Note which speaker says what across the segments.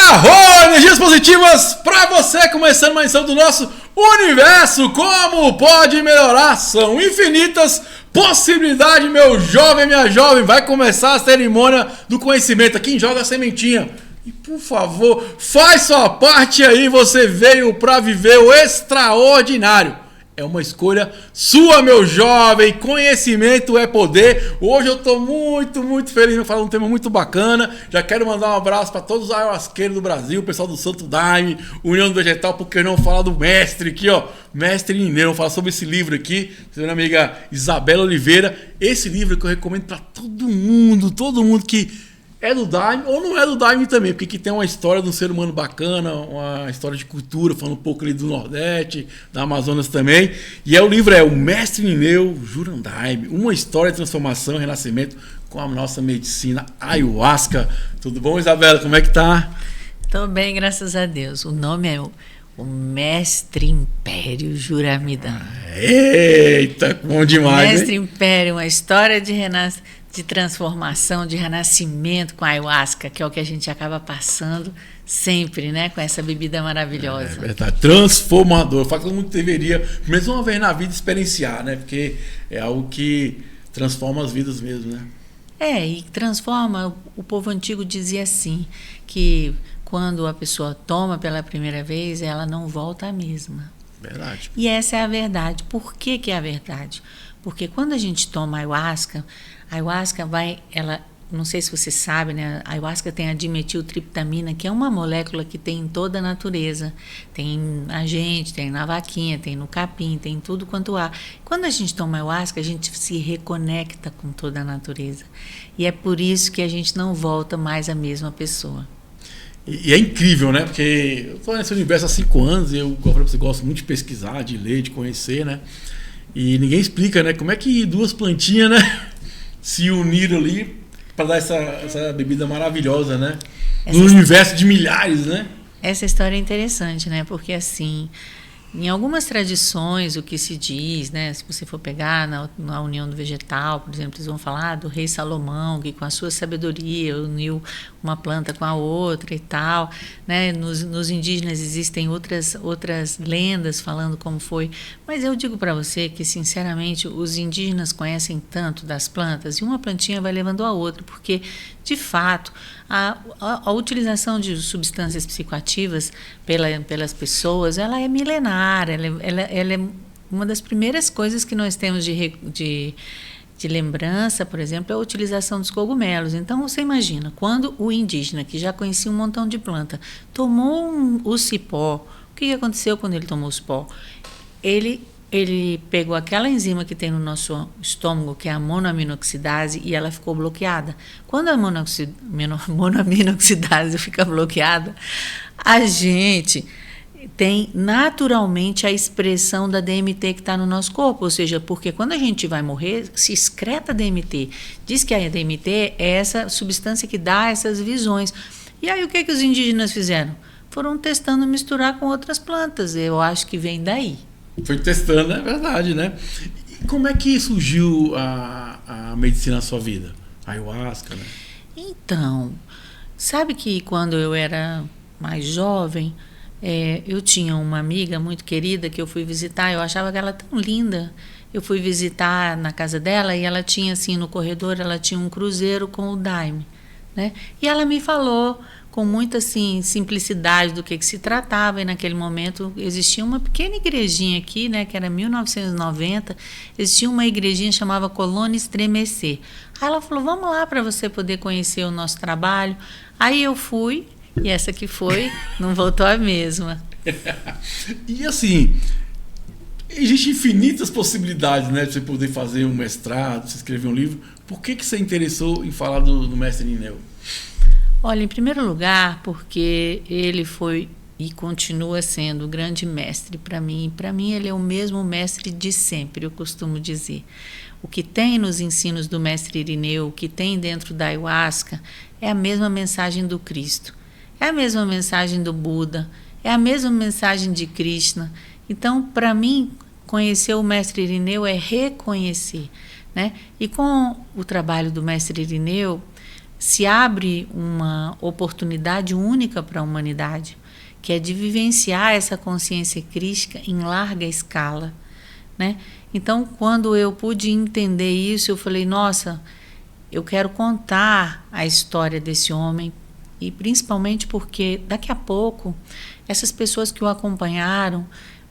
Speaker 1: Arro! Energias positivas para você, começando mais edição do nosso universo. Como pode melhorar? São infinitas possibilidades, meu jovem, minha jovem. Vai começar a cerimônia do conhecimento. Quem joga a sementinha? E por favor, faz sua parte aí. Você veio para viver o extraordinário. É uma escolha sua, meu jovem. Conhecimento é poder. Hoje eu estou muito feliz de falar um tema muito bacana. Já quero mandar um abraço para todos os ayahuasqueiros do Brasil, o pessoal do Santo Daime, União do Vegetal, porque não falar do mestre aqui, ó. Mestre Nineu, vamos falar sobre esse livro aqui, minha amiga Isabela Oliveira. Esse livro que eu recomendo para todo mundo que é do Daime ou não é do Daime também, porque aqui tem uma história de um ser humano bacana, uma história de cultura, falando um pouco ali do Nordeste, da Amazonas também. E o livro é O Mestre Nineu Jurandaime, uma história de transformação e renascimento com a nossa medicina ayahuasca. Tudo bom, Isabela? Como é que tá?
Speaker 2: Tô bem, graças a Deus. O nome é o Mestre Império Juramidã.
Speaker 1: Eita, bom demais,
Speaker 2: Mestre
Speaker 1: hein?
Speaker 2: Império, uma história de transformação, de renascimento com a ayahuasca, que é o que a gente acaba passando sempre, né? Com essa bebida maravilhosa.
Speaker 1: É verdade, transformador. Fala que todo mundo deveria, mesmo uma vez na vida, experienciar, né? Porque é algo que transforma as vidas mesmo, né?
Speaker 2: E transforma. O povo antigo dizia assim, que quando a pessoa toma pela primeira vez, ela não volta a mesma.
Speaker 1: Verdade.
Speaker 2: E essa é a verdade. Por que é a verdade? Porque quando a gente toma ayahuasca não sei se você sabe, né? A ayahuasca tem a dimetiltriptamina, que é uma molécula que tem em toda a natureza. Tem na gente, tem na vaquinha, tem no capim, tem tudo quanto há. Quando a gente toma ayahuasca, a gente se reconecta com toda a natureza. E é por isso que a gente não volta mais a mesma pessoa.
Speaker 1: E é incrível, né? Porque eu estou nesse universo há 5 anos e eu gosto muito de pesquisar, de ler, de conhecer, né? E ninguém explica, né? Como é que duas plantinhas, né? Se uniram ali para dar essa bebida maravilhosa, né? No universo de milhares, né?
Speaker 2: Essa história é interessante, né? Porque assim, em algumas tradições, o que se diz, né? Se você for pegar na União do Vegetal, por exemplo, eles vão falar do rei Salomão, que com a sua sabedoria uniu uma planta com a outra e tal, né? Nos indígenas existem outras lendas falando como foi, mas eu digo para você que, sinceramente, os indígenas conhecem tanto das plantas e uma plantinha vai levando a outra, porque, de fato, a utilização de substâncias psicoativas pelas pessoas, ela é milenar, ela é uma das primeiras coisas que nós temos de lembrança, por exemplo, é a utilização dos cogumelos. Então, você imagina, quando o indígena, que já conhecia um montão de planta, tomou o cipó, o que aconteceu quando ele tomou o cipó? Ele pegou aquela enzima que tem no nosso estômago, que é a monoaminoxidase, e ela ficou bloqueada. Quando a monoaminoxidase fica bloqueada, a gente tem naturalmente a expressão da DMT que está no nosso corpo, ou seja, porque quando a gente vai morrer, se excreta DMT. Diz que a DMT é essa substância que dá essas visões. E aí o que os indígenas fizeram? Foram testando misturar com outras plantas. Eu acho que vem daí.
Speaker 1: Foi testando, é verdade, né? E como é que surgiu a medicina na sua vida? A ayahuasca, né?
Speaker 2: Então, sabe que quando eu era mais jovem, eu tinha uma amiga muito querida que eu fui visitar, eu achava que ela tão linda. Eu fui visitar na casa dela e ela tinha assim, no corredor, ela tinha um cruzeiro com o Daime, né? E ela me falou com muita assim, simplicidade do que se tratava, e naquele momento existia uma pequena igrejinha aqui, né, que era 1990, existia uma igrejinha chamada Colônia Estremecer. Aí ela falou, vamos lá para você poder conhecer o nosso trabalho. Aí eu fui, e essa que foi, não voltou a mesma.
Speaker 1: E assim, existem infinitas possibilidades, né, de você poder fazer um mestrado, de você escrever um livro. Por que você se interessou em falar do Mestre Nineu?
Speaker 2: Olha, em primeiro lugar, porque ele foi e continua sendo o grande mestre para mim. Para mim, ele é o mesmo mestre de sempre, eu costumo dizer. O que tem nos ensinos do mestre Irineu, o que tem dentro da ayahuasca, é a mesma mensagem do Cristo. É a mesma mensagem do Buda, é a mesma mensagem de Krishna. Então, para mim, conhecer o mestre Irineu é reconhecer, né? E com o trabalho do mestre Irineu, se abre uma oportunidade única para a humanidade, que é de vivenciar essa consciência crística em larga escala, né? Então, quando eu pude entender isso, eu falei, nossa, eu quero contar a história desse homem, e principalmente porque daqui a pouco essas pessoas que o acompanharam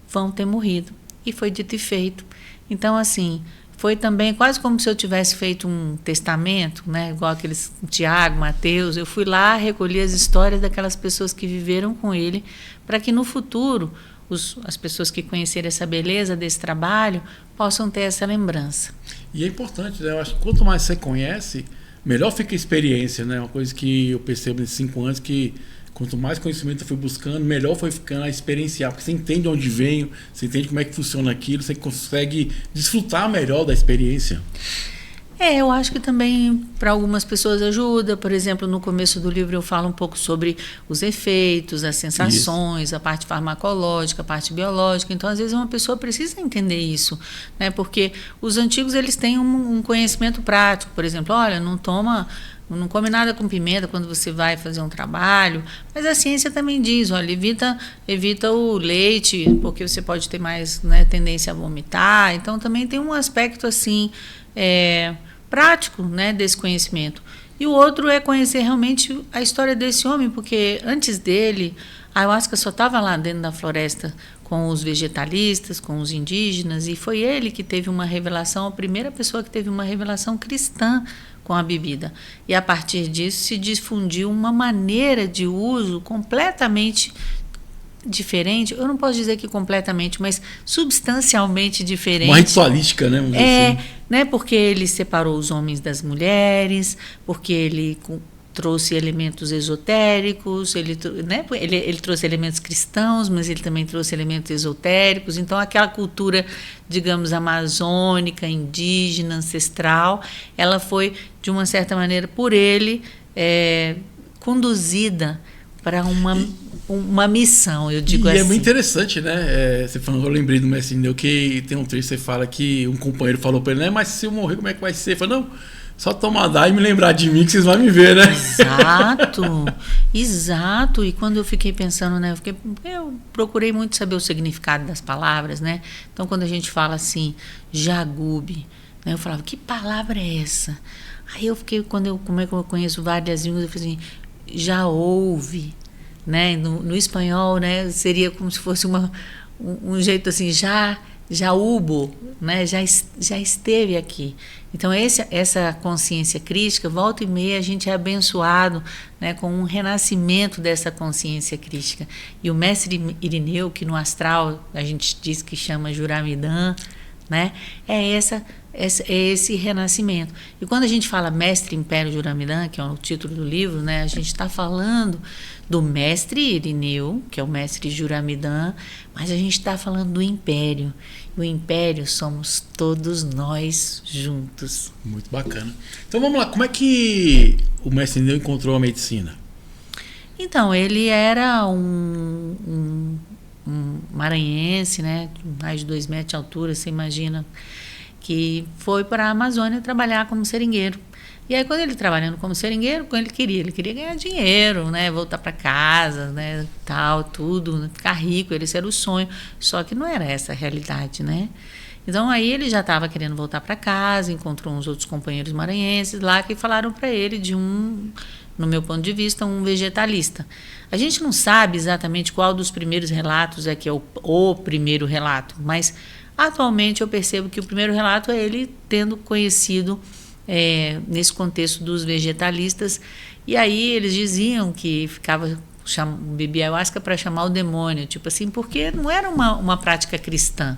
Speaker 2: vão ter morrido. E foi dito e feito. Então, assim, foi também quase como se eu tivesse feito um testamento, né? Igual aqueles Tiago, Mateus. Eu fui lá recolher as histórias daquelas pessoas que viveram com ele, para que no futuro as pessoas que conhecerem essa beleza desse trabalho possam ter essa lembrança.
Speaker 1: E é importante, né? Eu acho que quanto mais você conhece, melhor fica a experiência, né? Uma coisa que eu percebo nesses 5 anos, que quanto mais conhecimento eu fui buscando, melhor foi ficando a experienciar, porque você entende de onde venho, você entende como é que funciona aquilo, você consegue desfrutar melhor da experiência.
Speaker 2: Eu acho que também para algumas pessoas ajuda. Por exemplo, no começo do livro eu falo um pouco sobre os efeitos, as sensações, isso, a parte farmacológica, a parte biológica. Então, às vezes, uma pessoa precisa entender isso, né? Porque os antigos eles têm um conhecimento prático. Por exemplo, olha, não come nada com pimenta quando você vai fazer um trabalho. Mas a ciência também diz, olha, evita o leite, porque você pode ter mais, né, tendência a vomitar. Então, também tem um aspecto assim prático, né, desse conhecimento. E o outro é conhecer realmente a história desse homem, porque antes dele, a ayahuasca só estava lá dentro da floresta com os vegetalistas, com os indígenas, e foi ele que teve uma revelação, a primeira pessoa que teve uma revelação cristã com a bebida. E a partir disso se difundiu uma maneira de uso completamente diferente, eu não posso dizer que completamente, mas substancialmente diferente.
Speaker 1: Uma ritualística, né? Vamos dizer assim.
Speaker 2: Né? Porque ele separou os homens das mulheres, porque ele trouxe elementos esotéricos, ele trouxe elementos cristãos, mas ele também trouxe elementos esotéricos. Então, aquela cultura, digamos, amazônica, indígena, ancestral, ela foi, de uma certa maneira, por ele, conduzida para uma missão, eu digo assim. E
Speaker 1: é muito interessante, né? Você falou, eu lembrei do Mestre Neu, que tem um trecho que você fala que um companheiro falou para ele, né? Mas se eu morrer, como é que vai ser? Ele falou, não, só tomar dar e me lembrar de mim que vocês vão me ver, né?
Speaker 2: Exato. E quando eu fiquei pensando, né? Eu procurei muito saber o significado das palavras, né? Então, quando a gente fala assim, jagube, né? Eu falava, que palavra é essa? Aí eu fiquei, como é que eu conheço várias línguas, eu falei assim, já ouve, né? No espanhol, né? Seria como se fosse um jeito assim, já hubo, né? Já esteve aqui. Então essa consciência crística, volta e meia a gente é abençoado, né, com um renascimento dessa consciência crística. E o mestre Irineu, que no astral a gente diz que chama Juramidã, né? É esse renascimento. E quando a gente fala Mestre Império Juramidã, que é o título do livro, né, a gente está falando do mestre Irineu, que é o mestre Juramidã, mas a gente está falando do império. O império somos todos nós juntos.
Speaker 1: Muito bacana. Então vamos lá, como é que o mestre Irineu encontrou a medicina?
Speaker 2: Então, ele era um maranhense, né, de mais de 2 metros de altura, você imagina, que foi para a Amazônia trabalhar como seringueiro. E aí, quando ele trabalhando como seringueiro, ele queria ganhar dinheiro, né, voltar para casa, né, tal, tudo, né, ficar rico, esse era o sonho. Só que não era essa a realidade, né? Então, aí ele já estava querendo voltar para casa, encontrou uns outros companheiros maranhenses lá que falaram para ele de no meu ponto de vista, um vegetalista. A gente não sabe exatamente qual dos primeiros relatos é que é o primeiro relato, mas atualmente eu percebo que o primeiro relato é ele tendo conhecido nesse contexto dos vegetalistas, e aí eles diziam que bebia ayahuasca para chamar o demônio, tipo assim, porque não era uma prática cristã.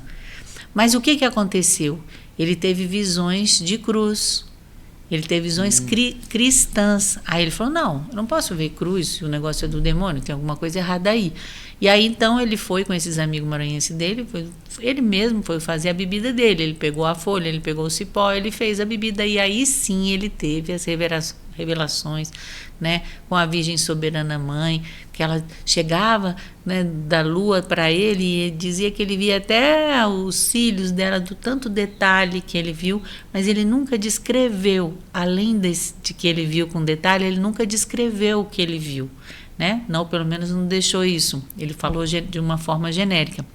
Speaker 2: Mas o que aconteceu? Ele teve visões de cruz, ele teve visões cristãs. Aí ele falou, não, eu não posso ver cruz se o negócio é do demônio, tem alguma coisa errada aí. E aí, então, ele foi com esses amigos maranhenses dele, ele mesmo foi fazer a bebida dele. Ele pegou a folha, ele pegou o cipó, ele fez a bebida. E aí, sim, ele teve as revelações, né, com a Virgem Soberana Mãe, que ela chegava, né, da lua para ele e dizia que ele via até os cílios dela, do tanto detalhe que ele viu, mas ele nunca descreveu, além de que ele viu com detalhe, ele nunca descreveu o que ele viu, né? Não, pelo menos não deixou isso, ele falou de uma forma genérica.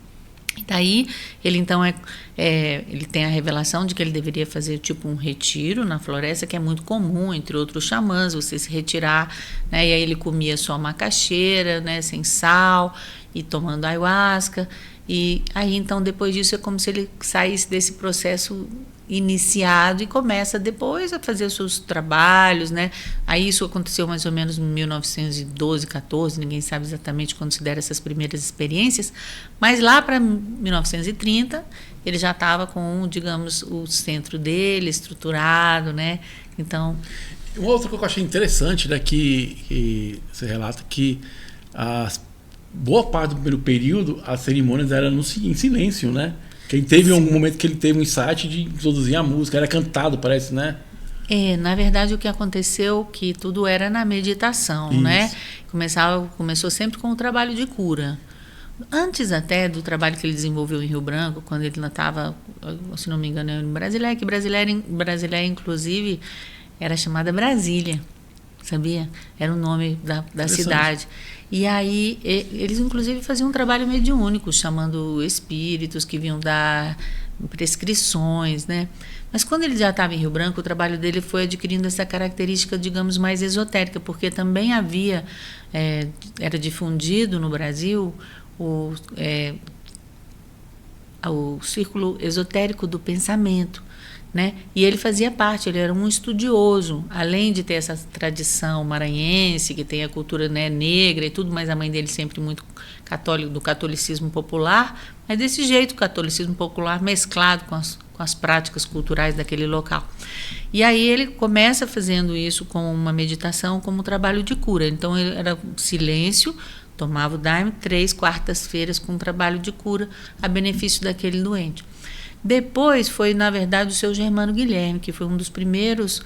Speaker 2: Daí ele então ele tem a revelação de que ele deveria fazer tipo um retiro na floresta, que é muito comum entre outros xamãs, você se retirar, né? E aí ele comia só macaxeira, né, sem sal, e tomando ayahuasca. E aí então depois disso é como se ele saísse desse processo iniciado e começa depois a fazer os seus trabalhos, né? Aí isso aconteceu mais ou menos em 1912, 14, ninguém sabe exatamente quando se deram essas primeiras experiências, mas lá para 1930 ele já estava com, digamos, o centro dele estruturado, né? Então,
Speaker 1: uma outra coisa que eu achei interessante, né, que você relata que boa parte do primeiro período as cerimônias eram em silêncio, né? Que teve um momento que ele teve um insight de introduzir a música, era cantado, parece, né?
Speaker 2: Na verdade o que aconteceu que tudo era na meditação, isso, né? Começou sempre com o trabalho de cura. Antes até do trabalho que ele desenvolveu em Rio Branco, quando ele estava, se não me engano, em Brasileia, que Brasileia inclusive era chamada Brasília, sabia? Era o nome da cidade. E aí eles inclusive faziam um trabalho mediúnico, chamando espíritos que vinham dar prescrições, né? Mas quando ele já estava em Rio Branco, o trabalho dele foi adquirindo essa característica, digamos, mais esotérica, porque também era difundido no Brasil o círculo esotérico do pensamento, né? E ele fazia parte, ele era um estudioso, além de ter essa tradição maranhense, que tem a cultura, né, negra e tudo, mas a mãe dele sempre muito católico, do catolicismo popular, mas desse jeito, o catolicismo popular mesclado com as práticas culturais daquele local. E aí ele começa fazendo isso com uma meditação, como um trabalho de cura. Então era silêncio, tomava o daime 3 quartas-feiras com um trabalho de cura a benefício daquele doente. Depois foi, na verdade, o seu Germano Guilherme, que foi um dos primeiros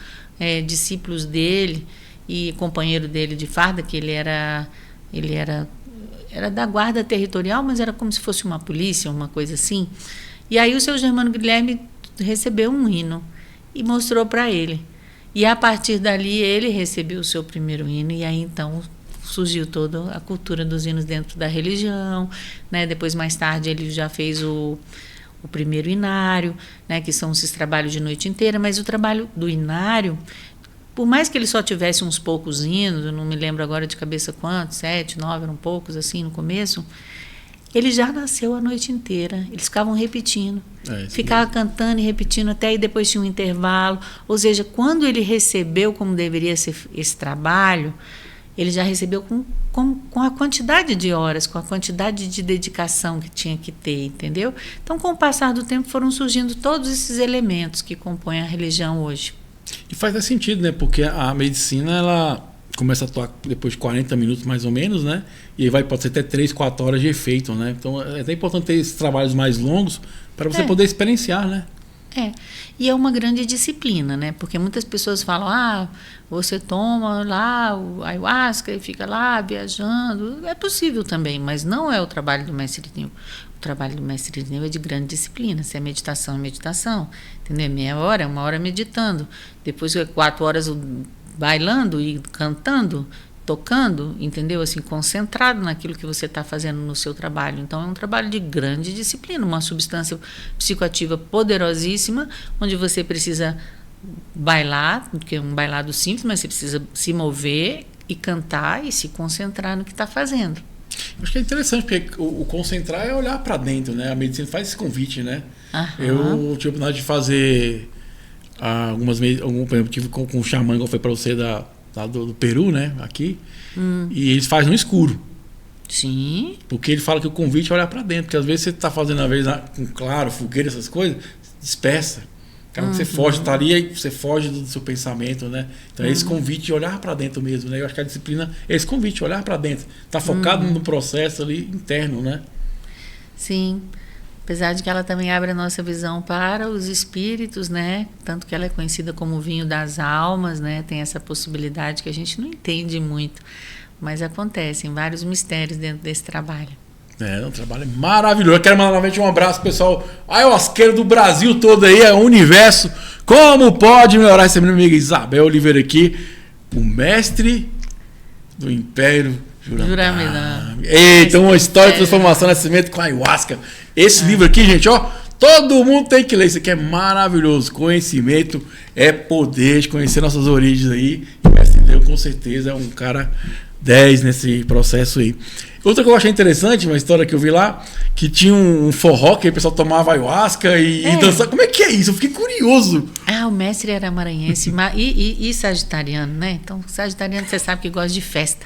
Speaker 2: discípulos dele e companheiro dele de farda, que ele era da guarda territorial, mas era como se fosse uma polícia, uma coisa assim. E aí o seu Germano Guilherme recebeu um hino e mostrou para ele. E a partir dali ele recebeu o seu primeiro hino, e aí então surgiu toda a cultura dos hinos dentro da religião, né? Depois, mais tarde, ele já fez o primeiro inário, né, que são esses trabalhos de noite inteira, mas o trabalho do inário, por mais que ele só tivesse uns poucos hinos, eu não me lembro agora de cabeça quantos, 7, 9, eram poucos assim no começo, ele já nasceu a noite inteira, eles ficavam repetindo, ficava cantando e repetindo, até aí depois tinha um intervalo, ou seja, quando ele recebeu como deveria ser esse trabalho, ele já recebeu com a quantidade de horas, com a quantidade de dedicação que tinha que ter, entendeu? Então, com o passar do tempo, foram surgindo todos esses elementos que compõem a religião hoje.
Speaker 1: E faz sentido, né? Porque a medicina, ela começa a atuar depois de 40 minutos, mais ou menos, né? E aí pode ser até 3, 4 horas de efeito, né? Então, é até importante ter esses trabalhos mais longos para você poder experienciar, né?
Speaker 2: E é uma grande disciplina, né? Porque muitas pessoas falam, você toma lá o ayahuasca e fica lá viajando. É possível também, mas não é o trabalho do mestre Irineu. O trabalho do mestre Irineu é de grande disciplina. Se é meditação, entendeu? Meia hora, 1 hora meditando. Depois 4 horas bailando e cantando, tocando, entendeu? Assim, concentrado naquilo que você está fazendo no seu trabalho. Então, é um trabalho de grande disciplina, uma substância psicoativa poderosíssima, onde você precisa bailar, porque é um bailado simples, mas você precisa se mover e cantar e se concentrar no que está fazendo.
Speaker 1: Acho que é interessante, porque o concentrar é olhar para dentro, né? A medicina faz esse convite, né? Eu tive a oportunidade de fazer por exemplo, tive com o xamã, que foi para você lá do Peru, né? Aqui. E eles fazem no escuro.
Speaker 2: Sim.
Speaker 1: Porque ele fala que o convite é olhar para dentro. Porque às vezes você está fazendo, às vezes, com claro, fogueira, essas coisas, dispersa. Cara, você foge, tá ali, aí você foge do seu pensamento, né? Então é esse convite de olhar para dentro mesmo, né? Eu acho que a disciplina é esse convite, olhar para dentro. Tá focado no processo ali interno, né?
Speaker 2: Sim. Apesar de que ela também abre a nossa visão para os espíritos, né? Tanto que ela é conhecida como o vinho das almas, né? Tem essa possibilidade que a gente não entende muito, mas acontecem vários mistérios dentro desse trabalho.
Speaker 1: Um trabalho maravilhoso. Eu quero mandar novamente um abraço, pessoal, ayahuasqueiro do Brasil todo aí, é o universo. Como pode melhorar? Essa minha amiga Isabel Oliveira aqui, o mestre do Império Juramidã. Eita, uma história de transformação, nascimento com ayahuasca. Esse livro aqui, gente, ó, todo mundo tem que ler. Isso aqui é maravilhoso. Conhecimento é poder, de conhecer nossas origens aí. O mestre Neu, com certeza, é um cara 10 nesse processo aí. Outra que eu achei interessante, uma história que eu vi lá, que tinha um forró que o pessoal tomava ayahuasca e dançava. Como é que é isso? Eu fiquei curioso.
Speaker 2: O mestre era maranhense e sagitariano, né? Então, sagitariano, você sabe que gosta de festa.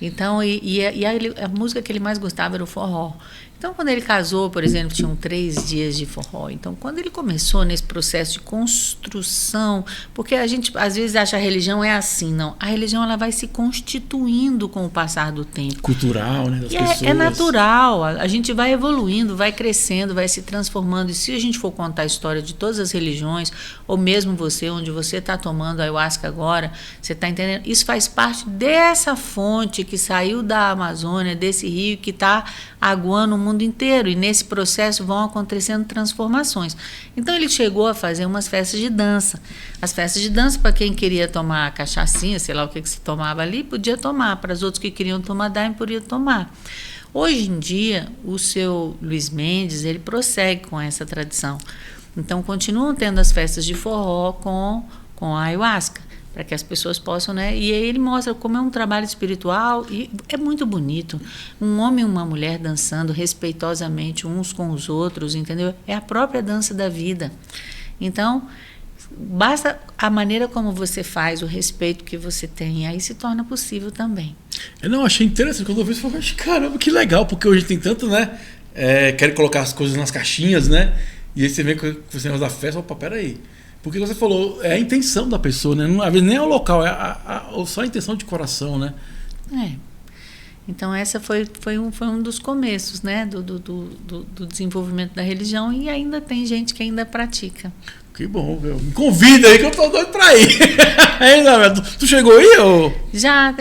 Speaker 2: Então, a música que ele mais gostava era o forró. Então, quando ele casou, por exemplo, tinham 3 dias de forró. Então, quando ele começou nesse processo de construção, porque a gente às vezes acha que a religião é assim, não. A religião ela vai se constituindo com o passar do tempo.
Speaker 1: Cultural, né, das pessoas.
Speaker 2: É natural. A gente vai evoluindo, vai crescendo, vai se transformando. E se a gente for contar a história de todas as religiões, ou mesmo você, onde você está tomando ayahuasca agora, você está entendendo? Isso faz parte dessa fonte que saiu da Amazônia, desse rio que está aguando o mundo inteiro, e nesse processo vão acontecendo transformações. Então ele chegou a fazer umas festas de dança. As festas de dança, para quem queria tomar cachaçinha, sei lá o que se tomava ali, podia tomar. Para os outros que queriam tomar daime, podia tomar. Hoje em dia, o seu Luiz Mendes, ele prossegue com essa tradição. Então continuam tendo as festas de forró com a ayahuasca, para que as pessoas possam, né? E aí ele mostra como é um trabalho espiritual e é muito bonito. Um homem e uma mulher dançando respeitosamente uns com os outros, entendeu? É a própria dança da vida. Então, basta a maneira como você faz, o respeito que você tem, aí se torna possível também.
Speaker 1: Eu não achei interessante quando eu vi isso, eu falei, caramba, que legal, porque hoje tem tanto, né? Querem colocar as coisas nas caixinhas, né? E aí você vê que você vai da festa, opa, peraí. Porque você falou, é a intenção da pessoa, né? Às vezes nem é o local, é só a intenção de coração, né?
Speaker 2: Então essa foi um dos começos, né? Do desenvolvimento da religião, e ainda tem gente que ainda pratica.
Speaker 1: Que bom, meu. Me convida aí que eu tô doido pra ir. Tu chegou aí? Ou?
Speaker 2: Já,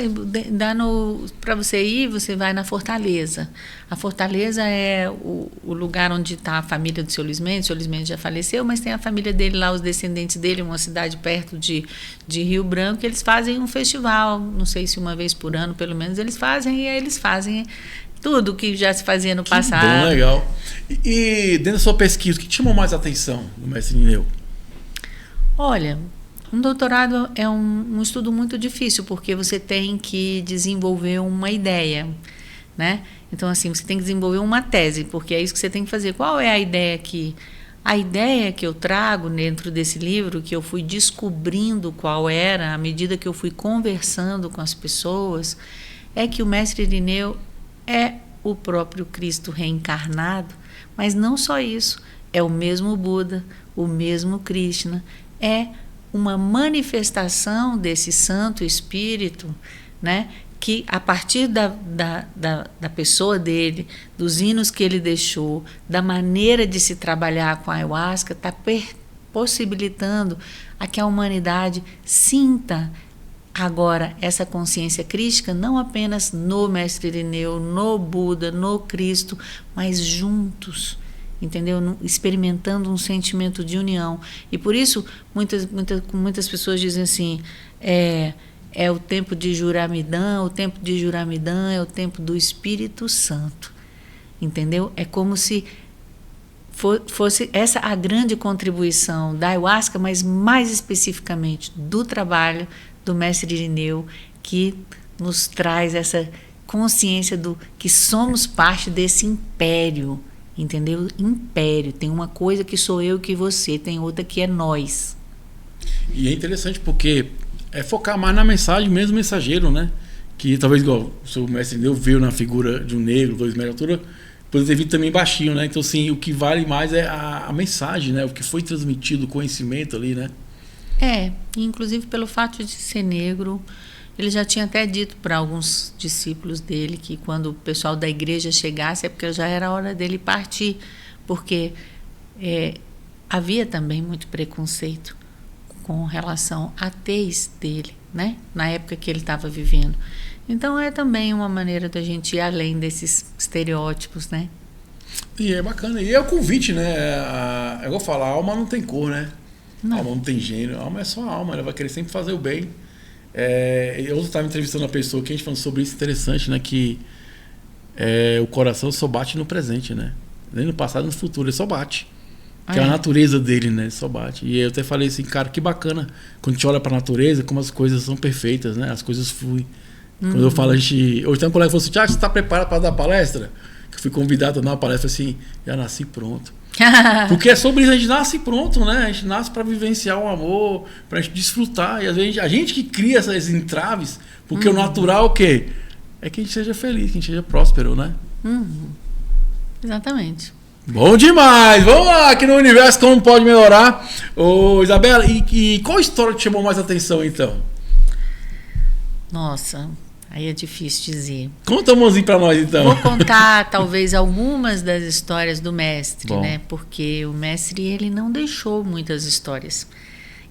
Speaker 2: para você ir, você vai na Fortaleza. A Fortaleza é o lugar onde está a família do seu Luiz Mendes. O seu Luiz Mendes já faleceu, mas tem a família dele lá, os descendentes dele, uma cidade perto de Rio Branco. Eles fazem um festival, não sei se uma vez por ano, pelo menos, eles fazem, e aí eles fazem tudo que já se fazia no passado.
Speaker 1: Bom, legal. E dentro da sua pesquisa, o que te chamou mais a atenção do mestre Neu?
Speaker 2: Olha, um doutorado é um estudo muito difícil, porque você tem que desenvolver uma ideia, né? Então, assim, você tem que desenvolver uma tese, porque é isso que você tem que fazer. Qual é a ideia aqui? A ideia que eu trago dentro desse livro, que eu fui descobrindo qual era, à medida que eu fui conversando com as pessoas, é que o mestre Irineu é o próprio Cristo reencarnado, mas não só isso, é o mesmo Buda, o mesmo Krishna, é uma manifestação desse Santo Espírito, né, que a partir da pessoa dele, dos hinos que ele deixou, da maneira de se trabalhar com a ayahuasca, está possibilitando a que a humanidade sinta agora essa consciência crística, não apenas no mestre Irineu, no Buda, no Cristo, mas juntos, entendeu? Experimentando um sentimento de união. E por isso muitas pessoas dizem assim, é o tempo de Juramidã, o tempo de Juramidã é o tempo do Espírito Santo, entendeu? É como se fosse essa a grande contribuição da ayahuasca, mas mais especificamente do trabalho do mestre Irineu, que nos traz essa consciência do que somos parte desse império, entendeu? Império. Tem uma coisa que sou eu e que você, tem outra que é nós.
Speaker 1: E é interessante porque é focar mais na mensagem, mesmo mensageiro, né? Que talvez, igual o seu mestre Irineu veio na figura de um negro, 2 metros de altura, poderia ter vindo também baixinho, né? Então, assim, o que vale mais é a mensagem, né? O que foi transmitido, o conhecimento ali, né?
Speaker 2: Inclusive pelo fato de ser negro, ele já tinha até dito para alguns discípulos dele que quando o pessoal da igreja chegasse é porque já era a hora dele partir, Porque havia também muito preconceito com relação à tez dele, né? Na época que ele estava vivendo. Então é também uma maneira da gente ir além desses estereótipos, né?
Speaker 1: E é bacana. E é o convite, né? Eu vou falar, a alma não tem cor, né? Não. A alma não tem gênero. A alma é só a alma, ela vai querer sempre fazer o bem. Eu estava entrevistando uma pessoa que a gente falando sobre isso, interessante, né? Que o coração só bate no presente, né? Nem no passado, nem no futuro, ele só bate. Que é a natureza dele, né? Só bate. E eu até falei assim, cara, que bacana quando a gente olha para a natureza, como as coisas são perfeitas, né? As coisas fluem. Quando eu falo, hoje tem um colega que falou assim, Thiago, você está preparado para dar palestra? Que eu fui convidado a dar uma palestra assim, já nasci pronto. Porque é sobre isso, a gente nasce pronto, né? A gente nasce para vivenciar o amor, para a gente desfrutar. E às vezes a gente que cria essas entraves, porque o natural o quê? É que a gente seja feliz, que a gente seja próspero, né?
Speaker 2: Exatamente.
Speaker 1: Bom demais! Vamos lá, aqui no Universo Como Pode Melhorar. Ô, Isabela, e qual história te chamou mais atenção, então?
Speaker 2: Nossa, aí é difícil dizer.
Speaker 1: Conta uma mãozinha pra nós, então.
Speaker 2: Vou contar, talvez, algumas das histórias do mestre, né? Porque o mestre, ele não deixou muitas histórias.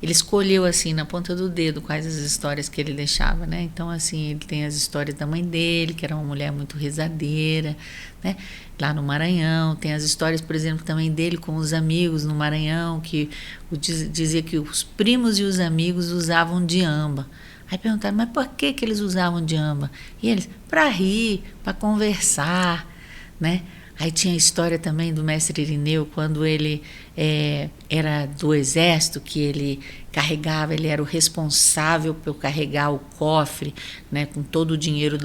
Speaker 2: Ele escolheu, assim, na ponta do dedo, quais as histórias que ele deixava, né? Então, assim, ele tem as histórias da mãe dele, que era uma mulher muito rezadeira, né? Lá no Maranhão. Tem as histórias, por exemplo, também dele com os amigos no Maranhão, que dizia que os primos e os amigos usavam diamba. Aí perguntaram, mas por que eles usavam diamba? E eles, para rir, para conversar, né? Aí tinha a história também do mestre Irineu, quando ele era do exército, que ele carregava, ele era o responsável por carregar o cofre, né, com todo o dinheiro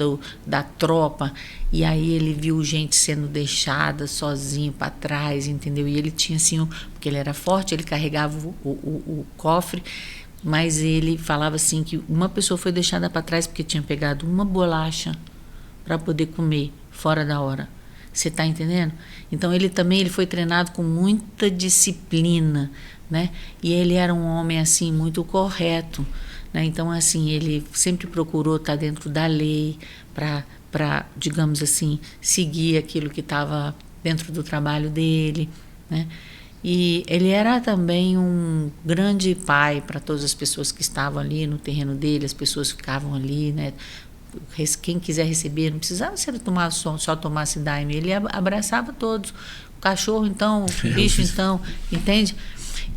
Speaker 2: da tropa, e aí ele viu gente sendo deixada sozinho para trás, entendeu? E ele tinha assim, porque ele era forte, ele carregava o cofre, mas ele falava assim que uma pessoa foi deixada para trás porque tinha pegado uma bolacha para poder comer fora da hora. Você está entendendo? Então ele foi treinado com muita disciplina, né? E ele era um homem assim muito correto, né? Então assim ele sempre procurou estar dentro da lei para, digamos assim, seguir aquilo que estava dentro do trabalho dele, né? E ele era também um grande pai para todas as pessoas que estavam ali no terreno dele, as pessoas ficavam ali, né? Quem quiser receber, não precisava ser só tomasse daime, ele abraçava todos, o cachorro então, o bicho então, entende?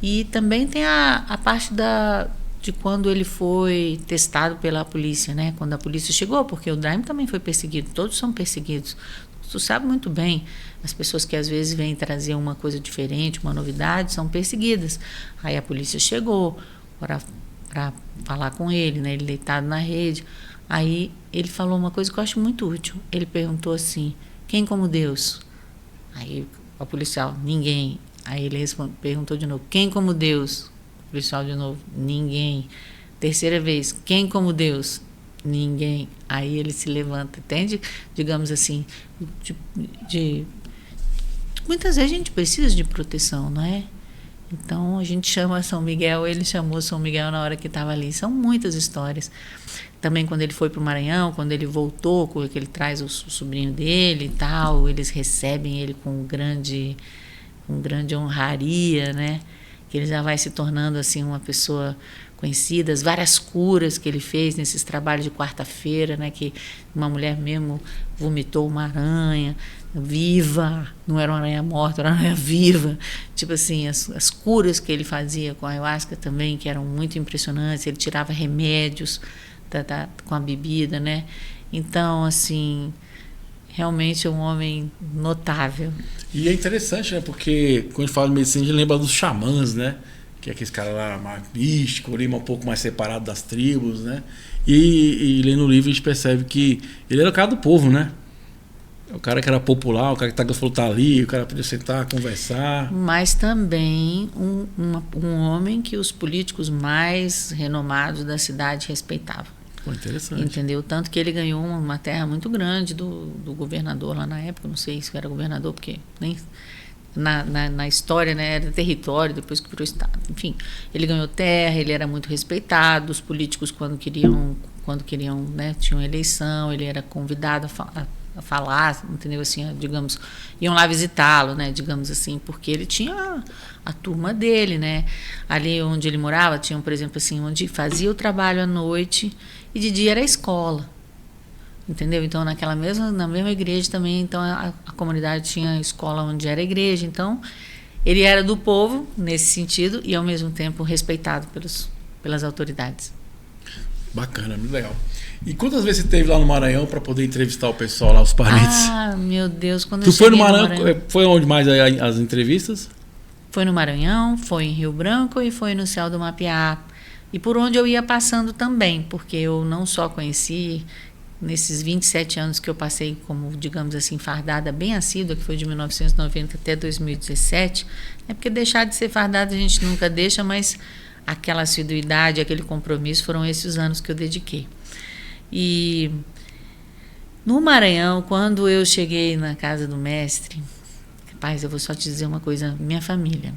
Speaker 2: E também tem a parte de quando ele foi testado pela polícia, né? Quando a polícia chegou, porque o daime também foi perseguido, todos são perseguidos. Tu sabe muito bem, as pessoas que às vezes vêm trazer uma coisa diferente, uma novidade, são perseguidas. Aí a polícia chegou para falar com ele, né? Ele deitado na rede. Aí ele falou uma coisa que eu acho muito útil. Ele perguntou assim, quem como Deus? Aí o policial, ninguém. Aí ele perguntou de novo, quem como Deus? O policial de novo, ninguém. Terceira vez, quem como Deus? Ninguém. Aí ele se levanta, entende? Digamos assim, muitas vezes a gente precisa de proteção, não é? Então a gente chama São Miguel, ele chamou São Miguel na hora que estava ali. São muitas histórias. Também quando ele foi para o Maranhão, quando ele voltou, que ele traz o sobrinho dele e tal, eles recebem ele com grande honraria, né? Que ele já vai se tornando assim uma pessoa conhecida, as várias curas que ele fez nesses trabalhos de quarta-feira, né? Que uma mulher mesmo vomitou uma aranha viva, não era uma aranha morta, era uma aranha viva. Tipo assim, as curas que ele fazia com a ayahuasca também, que eram muito impressionantes. Ele tirava remédios com a bebida, né? Então, assim, realmente é um homem notável.
Speaker 1: E é interessante, né? Porque quando a gente fala de medicina, a gente lembra dos xamãs, né? Que é aquele cara lá mais místico, ali, um pouco mais separado das tribos, né? E lendo o livro a gente percebe que ele era o cara do povo, né? O cara que era popular, o cara que falou tá ali, o cara podia sentar, conversar.
Speaker 2: Mas também um homem que os políticos mais renomados da cidade respeitavam.
Speaker 1: Pô, interessante.
Speaker 2: Entendeu? Tanto que ele ganhou uma terra muito grande do governador lá na época, não sei se era governador, porque nem na história, né, era território, depois que virou estado. Enfim, ele ganhou terra, ele era muito respeitado, os políticos quando queriam, né, tinham eleição, ele era convidado a falar, entendeu? Assim, digamos, iam lá visitá-lo, né? Digamos assim, porque ele tinha a turma dele, né? Ali onde ele morava, tinham, por exemplo, assim, onde fazia o trabalho à noite e de dia era a escola, entendeu? Então, na mesma igreja também, então a comunidade tinha a escola onde era a igreja, então ele era do povo nesse sentido e ao mesmo tempo respeitado pelas autoridades.
Speaker 1: Bacana, muito legal. E quantas vezes você esteve lá no Maranhão para poder entrevistar o pessoal lá, os parentes?
Speaker 2: Ah, meu Deus, quando
Speaker 1: tu
Speaker 2: eu
Speaker 1: foi no
Speaker 2: cheguei
Speaker 1: Maranhão, foi onde mais as entrevistas?
Speaker 2: Foi no Maranhão, foi em Rio Branco e foi no Céu do Mapiá. E por onde eu ia passando também, porque eu não só conheci nesses 27 anos que eu passei como, digamos assim, fardada bem assídua, que foi de 1990 até 2017, porque deixar de ser fardada a gente nunca deixa, mas aquela assiduidade, aquele compromisso foram esses os anos que eu dediquei. E no Maranhão, quando eu cheguei na casa do mestre, rapaz, eu vou só te dizer uma coisa, minha família,